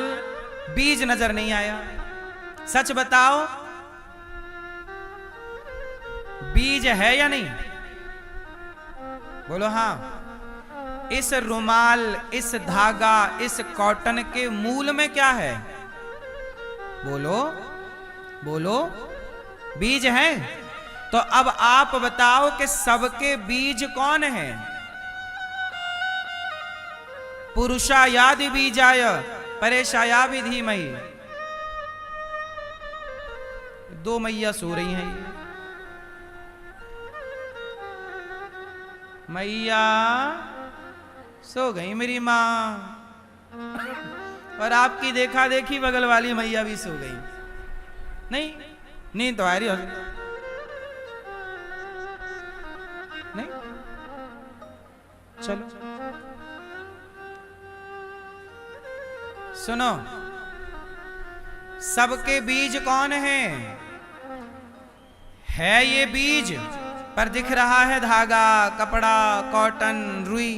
बीज नजर नहीं आया। सच बताओ, बीज है या नहीं? बोलो हाँ। इस रुमाल, इस धागा, इस कॉटन के मूल में क्या है? बोलो बोलो, बीज है। तो अब आप बताओ कि सबके बीज कौन है? पुरुषायादि बीजाय परेशाया भी धीमहि। दो मैया सो रही हैं। ये मैया सो गई मेरी मां, और आपकी देखा देखी बगल वाली मैया भी सो गई। नहीं, नींद तो आ रही हो नहीं? चलो सुनो, सबके बीज कौन है? ये बीज, पर दिख रहा है धागा, कपड़ा, कॉटन, रुई।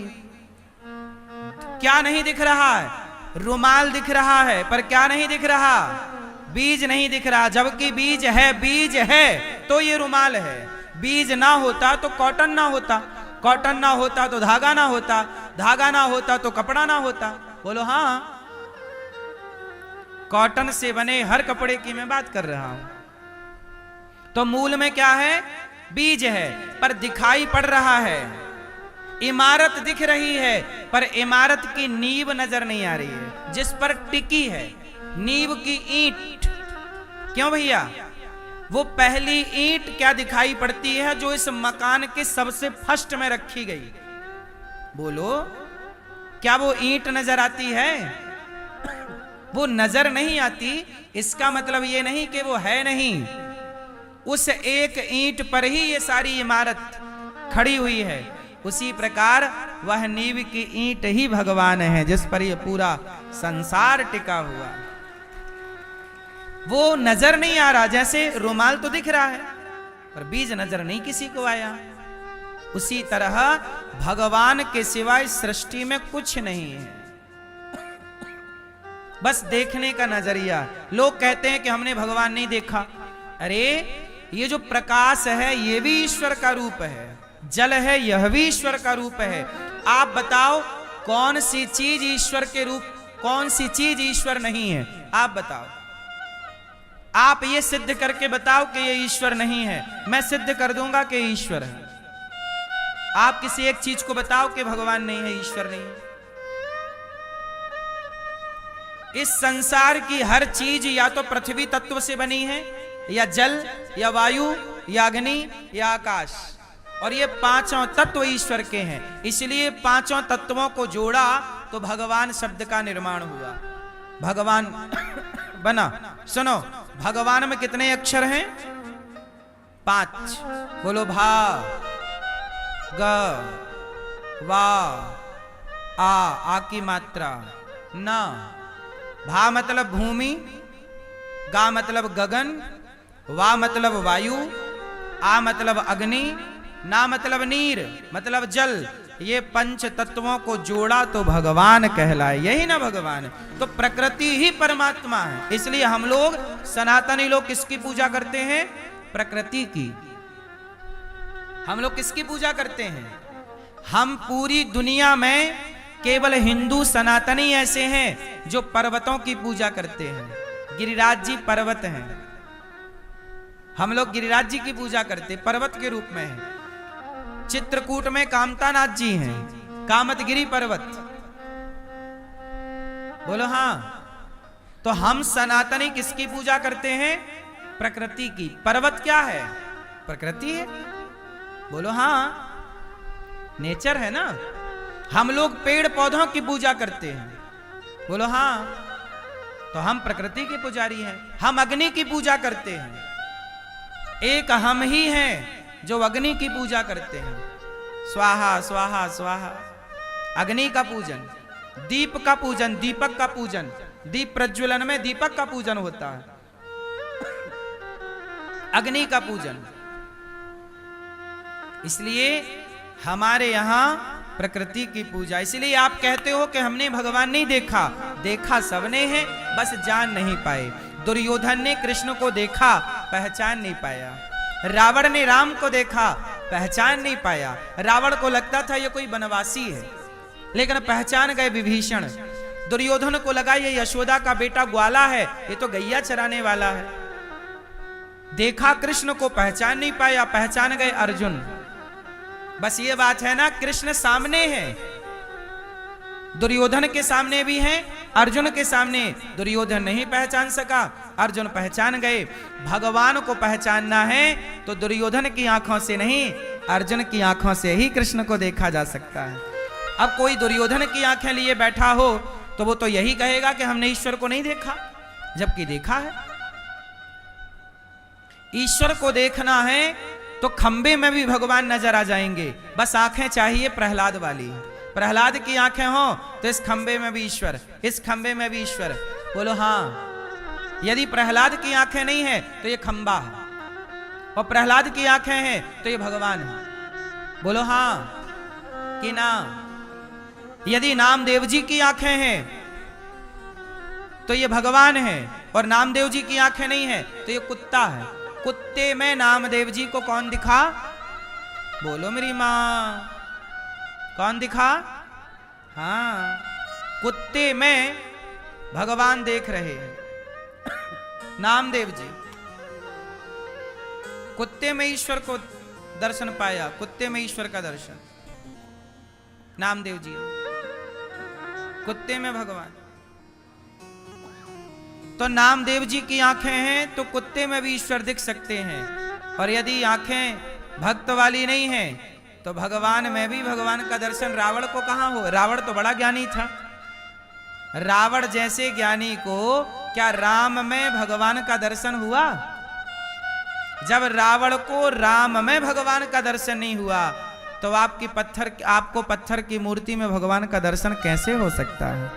क्या नहीं दिख रहा है? रुमाल दिख रहा है, पर क्या नहीं दिख रहा? बीज नहीं दिख रहा। जबकि बीज है, बीज है तो ये रुमाल है। बीज ना होता तो कॉटन ना होता, कॉटन ना होता तो धागा ना होता, धागा ना होता तो कपड़ा ना होता। बोलो हाँ। कॉटन से बने हर कपड़े की मैं बात कर रहा हूं। तो मूल में क्या है? बीज है, पर दिखाई पड़ रहा है। इमारत दिख रही है, पर इमारत की नींव नजर नहीं आ रही है, जिस पर टिकी है नींव की ईंट। क्यों भैया? वो पहली ईंट क्या दिखाई पड़ती है जो इस मकान के सबसे फर्स्ट में रखी गई? बोलो, क्या वो ईंट नजर आती है? वो नजर नहीं आती। इसका मतलब ये नहीं कि वो है नहीं। उस एक ईंट पर ही ये सारी इमारत खड़ी हुई है। उसी प्रकार वह नींव की ईंट ही भगवान है, जिस पर ये पूरा संसार टिका हुआ। वो नजर नहीं आ रहा। जैसे रुमाल तो दिख रहा है, पर बीज नजर नहीं किसी को आया। उसी तरह भगवान के सिवाय सृष्टि में कुछ नहीं है, बस देखने का नजरिया। लोग कहते हैं कि हमने भगवान नहीं देखा। अरे ये जो प्रकाश है ये भी ईश्वर का रूप है, जल है यह भी ईश्वर का रूप है। आप बताओ कौन सी चीज ईश्वर के रूप, कौन सी चीज ईश्वर नहीं है? आप बताओ, आप ये सिद्ध करके बताओ कि ये ईश्वर नहीं है, मैं सिद्ध कर दूंगा कि ईश्वर है। आप किसी एक चीज को बताओ कि भगवान नहीं है, ईश्वर नहीं है। इस संसार की हर चीज या तो पृथ्वी तत्व से बनी है, या जल, या वायु, या अग्नि, या आकाश, और ये पांचों तत्व ईश्वर के हैं। इसलिए पांचों तत्वों को जोड़ा तो भगवान शब्द का निर्माण हुआ, भगवान बना। सुनो, भगवान में कितने अक्षर हैं? 5। बोलो भा, ग, वा, आ की मात्रा, ना। भा मतलब भूमि, गा मतलब गगन, वा मतलब वायु, आ मतलब अग्नि, ना मतलब नीर मतलब जल। ये पंच तत्वों को जोड़ा तो भगवान कहलाए, यही ना भगवान। तो प्रकृति ही परमात्मा है। इसलिए हम लोग सनातनी लोग किसकी पूजा करते हैं? प्रकृति की। हम लोग किसकी पूजा करते हैं? हम पूरी दुनिया में केवल हिंदू सनातनी ऐसे हैं जो पर्वतों की पूजा करते हैं। गिरिराज जी पर्वत हैं, हम लोग गिरिराज जी की पूजा करते, पर्वत के रूप में है। चित्रकूट में कामतानाथ जी हैं, कामतगिरी पर्वत। बोलो हाँ। तो हम सनातनी किसकी पूजा करते हैं? प्रकृति की। पर्वत क्या है? प्रकृति है। बोलो हाँ, नेचर है ना। हम लोग पेड़ पौधों की पूजा करते हैं। बोलो हाँ। तो हम प्रकृति के पुजारी हैं। हम अग्नि की पूजा करते हैं। एक हम ही हैं जो अग्नि की पूजा करते हैं। स्वाहा स्वाहा स्वाहा, अग्नि का पूजन। दीप का पूजन, दीपक का पूजन। दीप प्रज्वलन में दीपक का पूजन होता है, अग्नि का पूजन। इसलिए हमारे यहां प्रकृति की पूजा। इसलिए आप कहते हो कि हमने भगवान नहीं देखा। देखा सबने है, बस जान नहीं पाए। दुर्योधन ने कृष्ण को देखा, पहचान नहीं पाया। रावण ने राम को देखा, पहचान नहीं पाया। रावण को लगता था ये कोई वनवासी है, लेकिन पहचान गए विभीषण। दुर्योधन को लगा ये यशोदा का बेटा ग्वाला है, ये तो गैया चराने वाला है। देखा कृष्ण को, पहचान नहीं पाया, पहचान गए अर्जुन। बस ये बात है ना, कृष्ण सामने है, दुर्योधन के सामने भी हैं, अर्जुन के सामने। दुर्योधन नहीं पहचान सका, अर्जुन पहचान गए। भगवान को पहचानना है तो दुर्योधन की आंखों से नहीं, अर्जुन की आंखों से ही कृष्ण को देखा जा सकता है। अब कोई दुर्योधन की आंखें लिए बैठा हो तो वो तो यही कहेगा कि हमने ईश्वर को नहीं देखा, जबकि देखा है। ईश्वर को देखना है तो खंबे में भी भगवान नजर आ जाएंगे, बस आंखें चाहिए प्रहलाद वाली। प्रहलाद की आंखें हो तो इस खंबे में भी ईश्वर, इस खंबे में भी ईश्वर। बोलो हाँ। यदि प्रहलाद की आंखें नहीं है तो ये खंबा है, और प्रहलाद की आंखें हैं तो ये भगवान है। बोलो हाँ कि ना। यदि नामदेव जी की आंखें हैं तो ये भगवान है, और नामदेव जी की आंखें नहीं है तो ये कुत्ता है। कुत्ते में नामदेव जी को कौन दिखा? बोलो मेरी मां, कौन दिखा? हाँ, कुत्ते में भगवान देख रहे हैं, नामदेव जी। कुत्ते में ईश्वर को दर्शन पाया, कुत्ते में ईश्वर का दर्शन नामदेव जी, कुत्ते में भगवान। तो नामदेव जी की आंखें हैं तो कुत्ते में भी ईश्वर दिख सकते हैं, और यदि आंखें भक्त वाली नहीं हैं तो भगवान में भी भगवान का दर्शन। रावण को कहां हो? रावण तो बड़ा ज्ञानी था। रावण जैसे ज्ञानी को क्या राम में भगवान का दर्शन हुआ? जब रावण को राम में भगवान का दर्शन नहीं हुआ तो आपको पत्थर की मूर्ति में भगवान का दर्शन कैसे हो सकता है?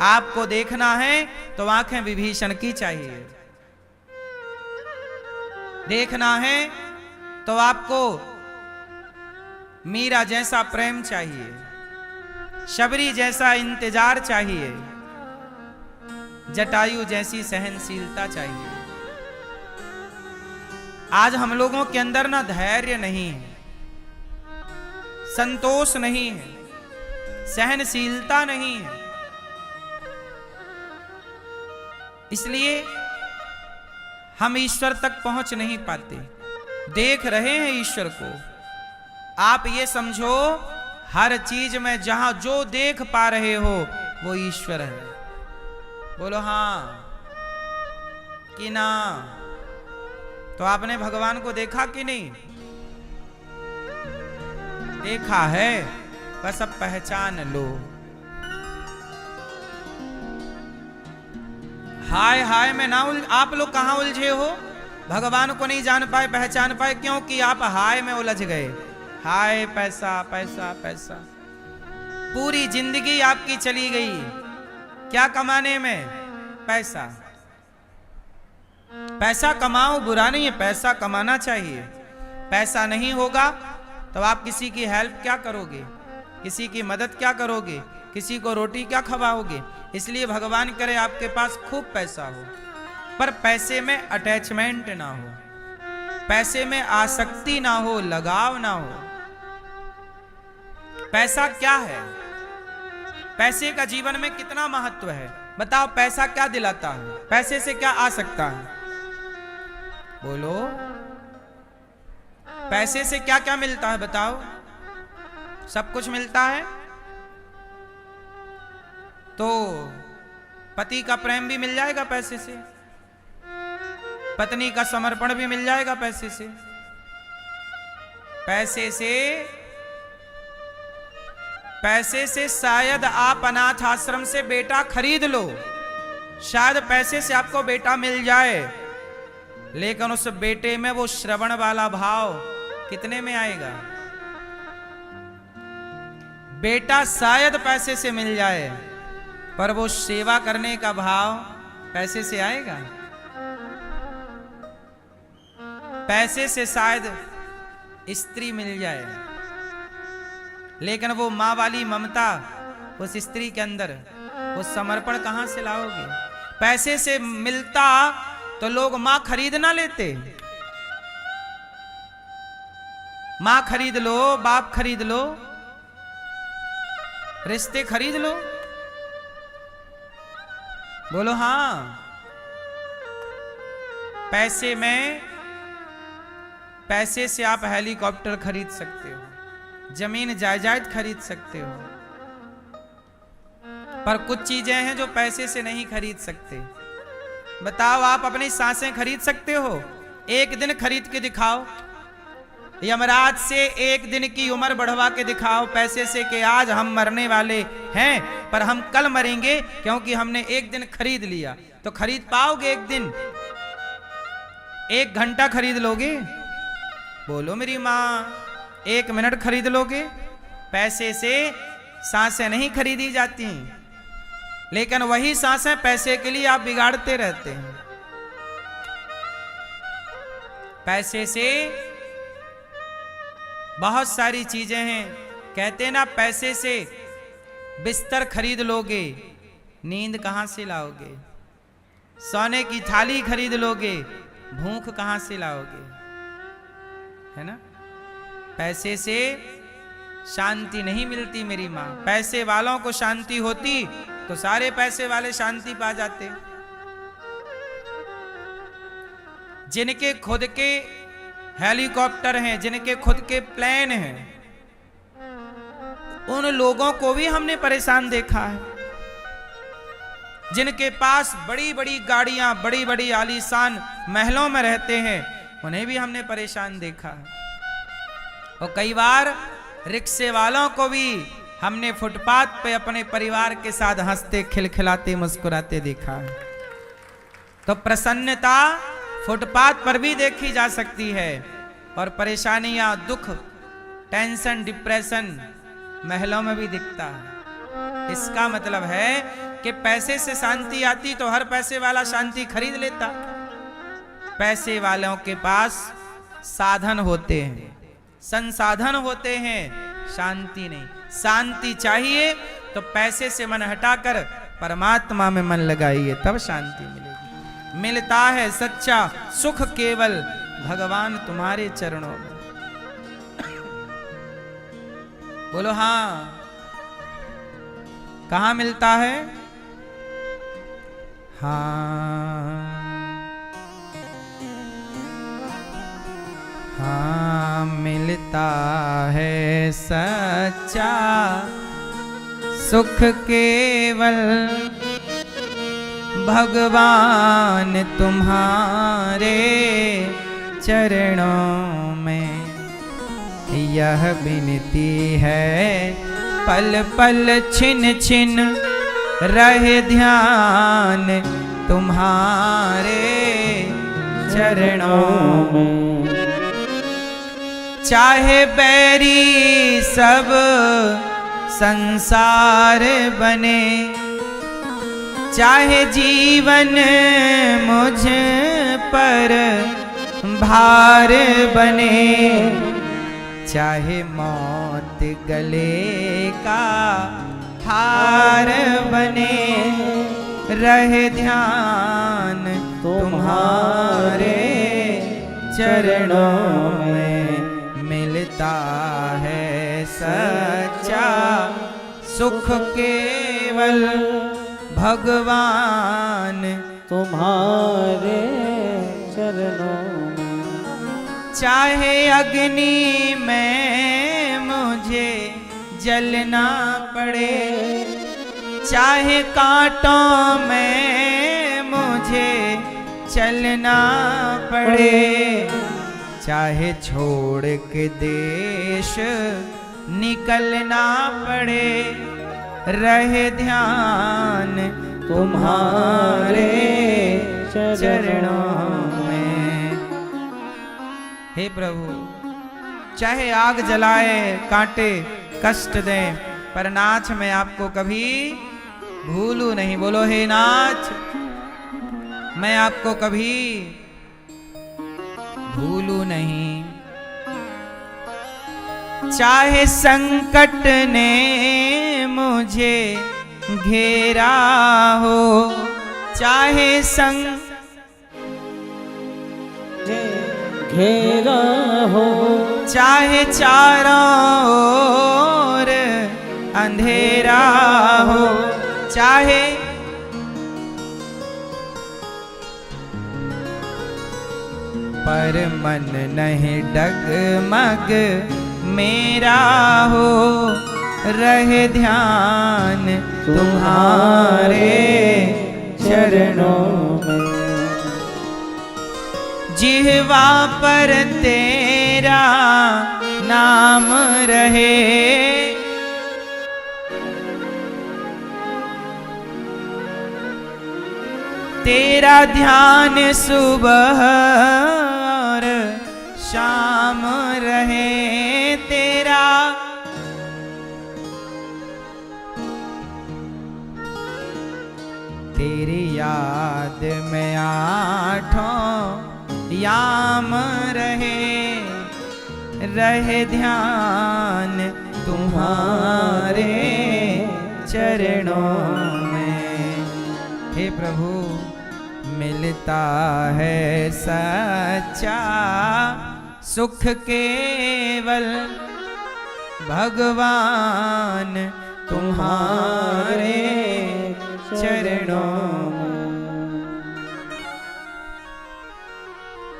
आपको देखना है तो आंखें विभीषण की चाहिए, देखना है तो आपको मीरा जैसा प्रेम चाहिए, शबरी जैसा इंतजार चाहिए, जटायु जैसी सहनशीलता चाहिए। आज हम लोगों के अंदर ना धैर्य नहीं है, संतोष नहीं है, सहनशीलता नहीं है। इसलिए हम ईश्वर तक पहुंच नहीं पाते। देख रहे हैं ईश्वर को। आप ये समझो, हर चीज में जहां जो देख पा रहे हो वो ईश्वर है। बोलो हाँ कि ना? तो आपने भगवान को देखा कि नहीं? देखा है, बस अब पहचान लो। हाय हाय में ना आप लोग कहां उलझे हो? भगवान को नहीं जान पाए, पहचान पाए, क्योंकि आप हाय में उलझ गए। हाय पैसा पैसा पैसा, पूरी जिंदगी आपकी चली गई क्या कमाने में? पैसा। पैसा कमाओ, बुरा नहीं है, पैसा कमाना चाहिए। पैसा नहीं होगा तो आप किसी की हेल्प क्या करोगे? किसी की मदद क्या करोगे? किसी को रोटी क्या खवाओगे? इसलिए भगवान करे आपके पास खूब पैसा हो, पर पैसे में अटैचमेंट ना हो, पैसे में आसक्ति ना हो, लगाव ना हो। पैसा क्या है? पैसे का जीवन में कितना महत्व है? बताओ, पैसा क्या दिलाता है? पैसे से क्या आ सकता है? बोलो, पैसे से क्या क्या मिलता है? बताओ। सब कुछ मिलता है। तो पति का प्रेम भी मिल जाएगा पैसे से, पत्नी का समर्पण भी मिल जाएगा पैसे से। पैसे से शायद आप अनाथ आश्रम से बेटा खरीद लो, शायद पैसे से आपको बेटा मिल जाए, लेकिन उस बेटे में वो श्रवण वाला भाव कितने में आएगा? बेटा शायद पैसे से मिल जाए, पर वो सेवा करने का भाव पैसे से आएगा? पैसे से शायद स्त्री मिल जाए, लेकिन वो माँ वाली ममता उस स्त्री के अंदर, वो समर्पण कहां से लाओगे? पैसे से मिलता तो लोग माँ खरीद ना लेते। माँ खरीद लो, बाप खरीद लो, रिश्ते खरीद लो। बोलो हाँ। पैसे से आप हेलीकॉप्टर खरीद सकते हो, जमीन जायदाद खरीद सकते हो, पर कुछ चीजें हैं जो पैसे से नहीं खरीद सकते। बताओ, आप अपनी सांसें खरीद सकते हो? एक दिन खरीद के दिखाओ, यमराज से एक दिन की उम्र बढ़वा के दिखाओ पैसे से, कि आज हम मरने वाले हैं पर हम कल मरेंगे क्योंकि हमने एक दिन खरीद लिया। तो खरीद पाओगे एक दिन? एक घंटा खरीद लोगे? बोलो मेरी माँ, एक मिनट खरीद लोगे? पैसे से सांसें नहीं खरीदी जाती, लेकिन वही सांसें पैसे के लिए आप बिगाड़ते रहते हैं। पैसे से बहुत सारी चीजें हैं। कहते ना, पैसे से बिस्तर खरीद लोगे, नींद कहां से लाओगे? सोने की थाली खरीद लोगे, भूख कहां से लाओगे? है ना? पैसे से शांति नहीं मिलती मेरी माँ। पैसे वालों को शांति होती तो सारे पैसे वाले शांति पा जाते। जिनके खुद के हेलीकॉप्टर हैं, जिनके खुद के प्लेन हैं, उन लोगों को भी हमने परेशान देखा है। जिनके पास बड़ी बड़ी गाड़ियां, बड़ी बड़ी आलीशान महलों में रहते हैं, उन्हें भी हमने परेशान देखा है। और कई बार रिक्शे वालों को भी हमने फुटपाथ पे अपने परिवार के साथ हंसते खिलखिलाते मुस्कुराते देखा है। तो प्रसन्नता फुटपाथ पर भी देखी जा सकती है, और परेशानियां, दुख, टेंशन, डिप्रेशन महलों में भी दिखता है। इसका मतलब है कि पैसे से शांति आती तो हर पैसे वाला शांति खरीद लेता। पैसे वालों के पास साधन होते हैं, संसाधन होते हैं, शांति नहीं। शांति चाहिए तो पैसे से मन हटाकर परमात्मा में मन लगाइए, तब शांति मिलेगी। मिलता है सच्चा सुख केवल भगवान तुम्हारे चरणों में। बोलो हाँ। कहाँ मिलता है? हाँ मिलता है सच्चा सुख केवल भगवान तुम्हारे चरणों में। यह विनती है पल पल छिन छिन रहे ध्यान तुम्हारे चरणों में। चाहे बैरी सब संसार बने, चाहे जीवन मुझ पर भार बने, चाहे मौत गले का हार बने, रहे ध्यान तुम्हारे चरणों में। मिलता है सच्चा सुख केवल भगवान तुम्हारे चरणों में। चाहे अग्नि में मुझे जलना पड़े, चाहे कांटों में मुझे चलना पड़े, चाहे छोड़ के देश निकलना पड़े, रहे ध्यान तुम्हारे चरणों में। हे प्रभु, चाहे आग जलाए, कांटे, कष्ट दें, पर नाथ मैं आपको कभी भूलू नहीं। बोलो हे नाथ, मैं आपको कभी भूलू नहीं। चाहे संकट ने मुझे घेरा हो, चाहे घेरा हो, चाहे चारों ओर अंधेरा हो, चाहे पर मन नहीं डगमग मेरा हो, रहे ध्यान तुम्हारे चरणों में। जिह्वा पर तेरा नाम रहे, तेरा ध्यान सुबह और शाम रहे, तेरा तेरी याद में आठों याम रहे, रहे ध्यान तुम्हारे चरणों में। हे प्रभु, मिलता है सच्चा सुख केवल भगवान तुम्हारे चरणों में।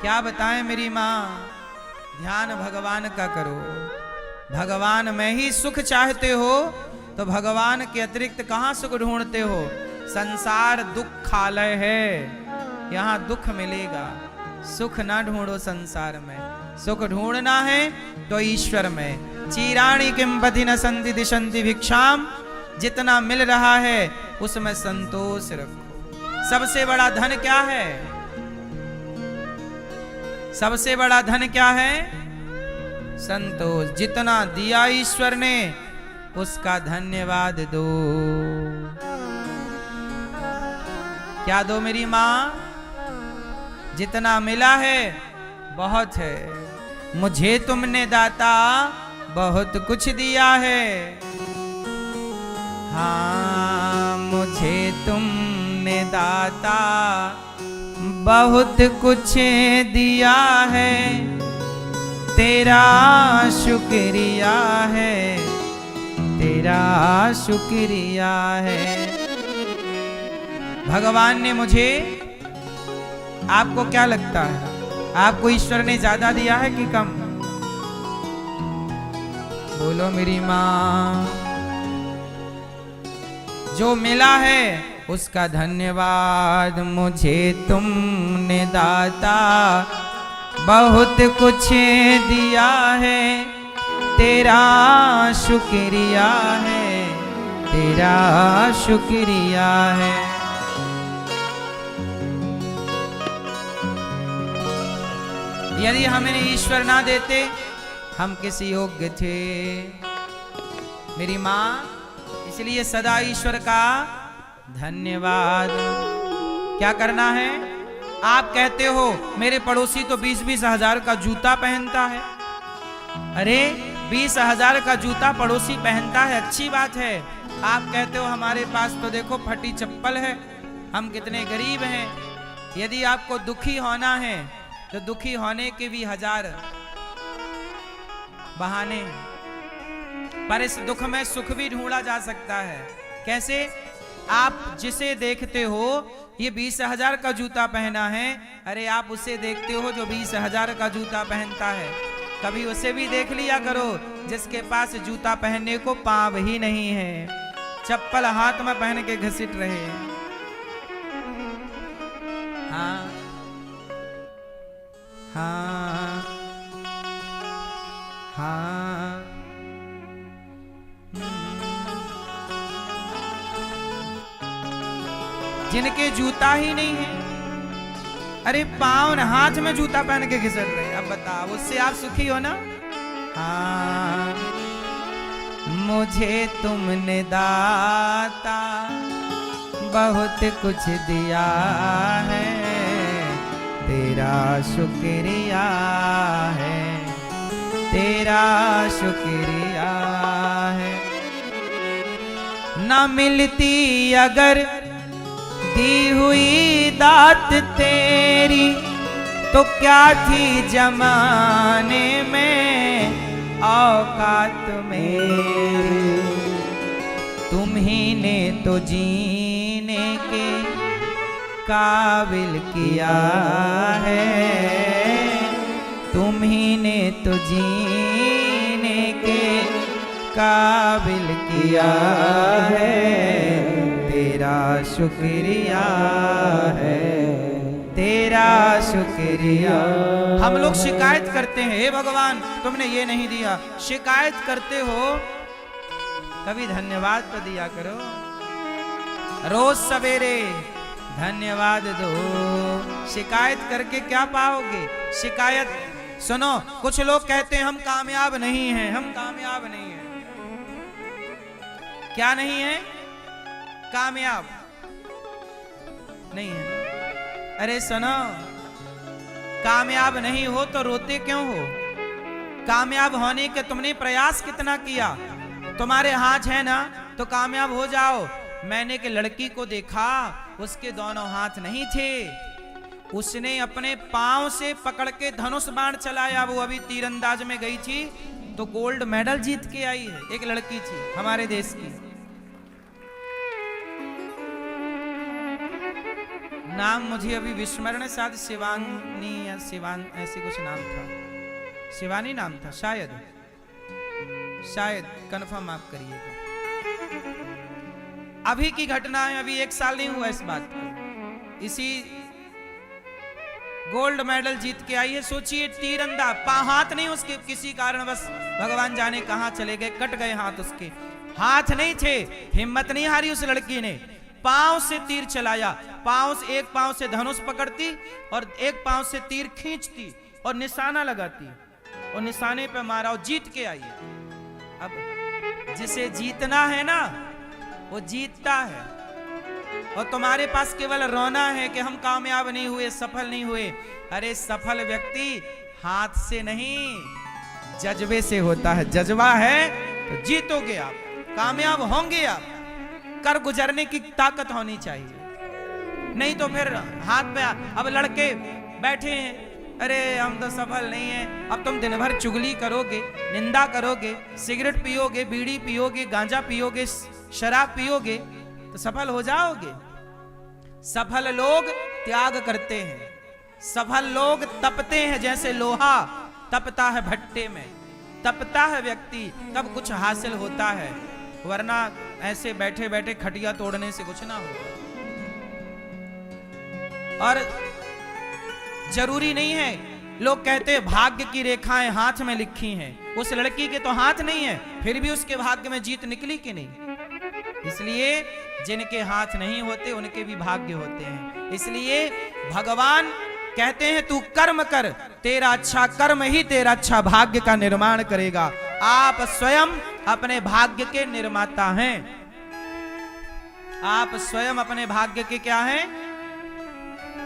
क्या बताएं मेरी माँ, ध्यान भगवान का करो। भगवान में ही सुख चाहते हो तो भगवान के अतिरिक्त कहाँ सुख ढूंढते हो? संसार दुखालय है, यहाँ दुख मिलेगा। सुख ना ढूंढो संसार में, सुख ढूंढना है तो ईश्वर में। चीराणी किम पथि न संति दिशंति भिक्षाम, जितना मिल रहा है उसमें संतोष रखो। सबसे बड़ा धन क्या है? सबसे बड़ा धन क्या है? संतोष। जितना दिया ईश्वर ने उसका धन्यवाद दो। क्या दो मेरी माँ? जितना मिला है बहुत है। मुझे तुमने दाता बहुत कुछ दिया है। हाँ, मुझे तुमने दाता बहुत कुछ दिया है, तेरा शुक्रिया है, तेरा शुक्रिया है। भगवान ने मुझे, आपको क्या लगता है, आपको ईश्वर ने ज्यादा दिया है कि कम? बोलो मेरी माँ। जो मिला है उसका धन्यवाद मुझे तुमने दाता, बहुत कुछ दिया है, तेरा शुक्रिया है, तेरा शुक्रिया है। यदि हमें ईश्वर ना देते हम किस योग्य थे? मेरी माँ, इसलिए सदा ईश्वर का धन्यवाद। क्या करना है? आप कहते हो मेरे पड़ोसी तो 20-20 हजार का जूता पहनता है। अरे 20,000 का जूता पड़ोसी पहनता है, अच्छी बात है। आप कहते हो हमारे पास तो देखो फटी चप्पल है, हम कितने गरीब हैं। यदि आपको दुखी होना है तो दुखी होने के भी 1000 बहाने हैं, पर इस दुख में सुख भी ढूंढा जा सकता है। कैसे? आप जिसे देखते हो ये 20,000 का जूता पहना है, अरे आप उसे देखते हो जो 20,000 का जूता पहनता है। कभी उसे भी देख लिया करो जिसके पास जूता पहनने को पाँव ही नहीं है, चप्पल हाथ में पहन के घसीट रहे हैं। हाँ हाँ हाँ। जिनके जूता ही नहीं है, अरे पाँव न हाथ में जूता पहन के घिसट रहे हैं, अब बताओ उससे आप सुखी हो ना? हाँ। मुझे तुमने दाता बहुत कुछ दिया है, तेरा शुक्रिया है, तेरा शुक्रिया है। ना मिलती अगर दी हुई दात तेरी, तो क्या थी जमाने में औकात मेरी। तुम ही ने तो जीने के काबिल किया है, तुम ही ने तो जीने के काबिल किया है, तेरा शुक्रिया है, तेरा शुक्रिया। हम लोग शिकायत करते हैं, हे भगवान तुमने ये नहीं दिया, शिकायत करते हो, कभी धन्यवाद तो दिया करो। रोज सवेरे धन्यवाद दो। शिकायत करके क्या पाओगे? शिकायत सुनो, कुछ लोग कहते हैं हम कामयाब नहीं हैं, हम कामयाब नहीं हैं। क्या नहीं है? कामयाब नहीं है। अरे सुनो, कामयाब नहीं हो तो रोते क्यों हो? कामयाब होने के तुमने प्रयास कितना किया? तुम्हारे हाथ है ना तो कामयाब हो जाओ। मैंने एक लड़की को देखा, उसके दोनों हाथ नहीं थे, उसने अपने पांव से पकड़ के धनुष बाण चलाया। वो अभी तीरंदाज में गई थी तो गोल्ड मेडल जीत के आई है। एक लड़की थी हमारे देश की, नाम मुझे अभी विस्मरण, शायद शिवानी या शिवान ऐसे कुछ नाम था, शिवानी नाम था शायद, कंफर्म आप करिएगा। अभी की घटना है, अभी 1 साल नहीं हुआ इस बात पर। इसी गोल्ड मेडल जीत के आई है। सोचिए तीरंदाज, हाथ नहीं उसके, किसी कारणवश भगवान जाने कहां चले गए, कट गए हाथ उसके, हाथ नहीं थे। हिम्मत नहीं हारी उस लड़की ने, पांव से तीर चलाया, पांव से, एक पांव से धनुष पकड़ती और एक पांव से तीर खींचती और निशाना लगाती और निशाने पे मारा और जीत के आई है। अब जिसे जीतना है ना वो जीतता है, और तुम्हारे पास केवल रोना है कि हम कामयाब नहीं हुए, सफल नहीं हुए। अरे सफल व्यक्ति हाथ से नहीं जज्बे से होता है। जज्बा है तो जीतोगे आप, कामयाब होंगे आप। कर गुजरने की ताकत होनी चाहिए। नहीं तो फिर हाथ पे अब लड़के बैठे हैं, अरे हम तो सफल नहीं हैं। अब तुम दिन भर चुगली करोगे, निंदा करोगे, सिगरेट पियोगे, बीड़ी पियोगे, गांजा पियोगे, शराब पियोगे, तो सफल हो जाओगे? सफल लोग त्याग करते हैं, सफल लोग तपते हैं, जैसे लोहा तपता है भट्टे में, तपता है व्यक्ति तब कुछ हासिल होता है, वरना ऐसे बैठे बैठे खटिया तोड़ने से कुछ ना होगा। और जरूरी नहीं है, लोग कहते हैं भाग्य की रेखाएं हाथ में लिखी हैं, उस लड़की के तो हाथ नहीं है, फिर भी उसके भाग्य में जीत निकली कि नहीं? इसलिए जिनके हाथ नहीं होते उनके भी भाग्य होते हैं। इसलिए भगवान कहते हैं तू कर्म कर, तेरा अच्छा कर्म ही तेरा अच्छा भाग्य का निर्माण करेगा। आप स्वयं अपने भाग्य के निर्माता हैं। आप स्वयं अपने भाग्य के क्या हैं?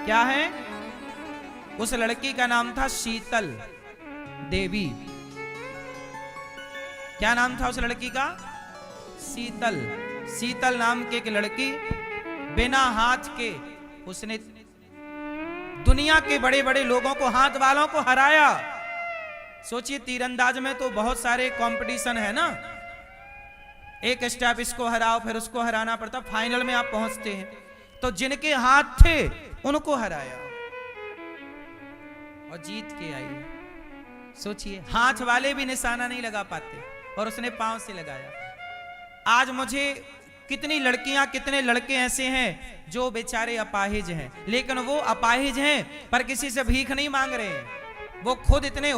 क्या हैं? उस लड़की का नाम था शीतल देवी। क्या नाम था उस लड़की का? शीतल। शीतल नाम की एक लड़की, बिना हाथ के उसने दुनिया के बड़े बड़े लोगों को, हाथ वालों को हराया। सोचिए, तीरंदाज में तो बहुत सारे कंपटीशन है ना, एक स्टेप इसको हराओ फिर उसको हराना पड़ता, फाइनल में आप पहुंचते हैं। तो जिनके हाथ थे उनको हराया और जीत के आई। सोचिए, हाथ वाले भी निशाना नहीं लगा पाते और उसने पांव से लगाया। आज मुझे कितनी लड़कियां, कितने लड़के ऐसे हैं जो बेचारे अपाहिज हैं, लेकिन वो अपाहिज हैं पर किसी से भीख नहीं मांग रहे हैं। वो खुद इतने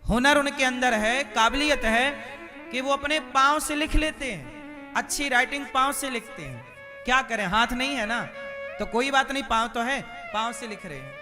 हुनर उनके अंदर है, काबिलियत है कि वो अपने पांव से लिख लेते हैं, अच्छी राइटिंग पांव से लिखते हैं। क्या करें, हाथ नहीं है ना, तो कोई बात नहीं, पांव तो है, पांव से लिख रहे हैं।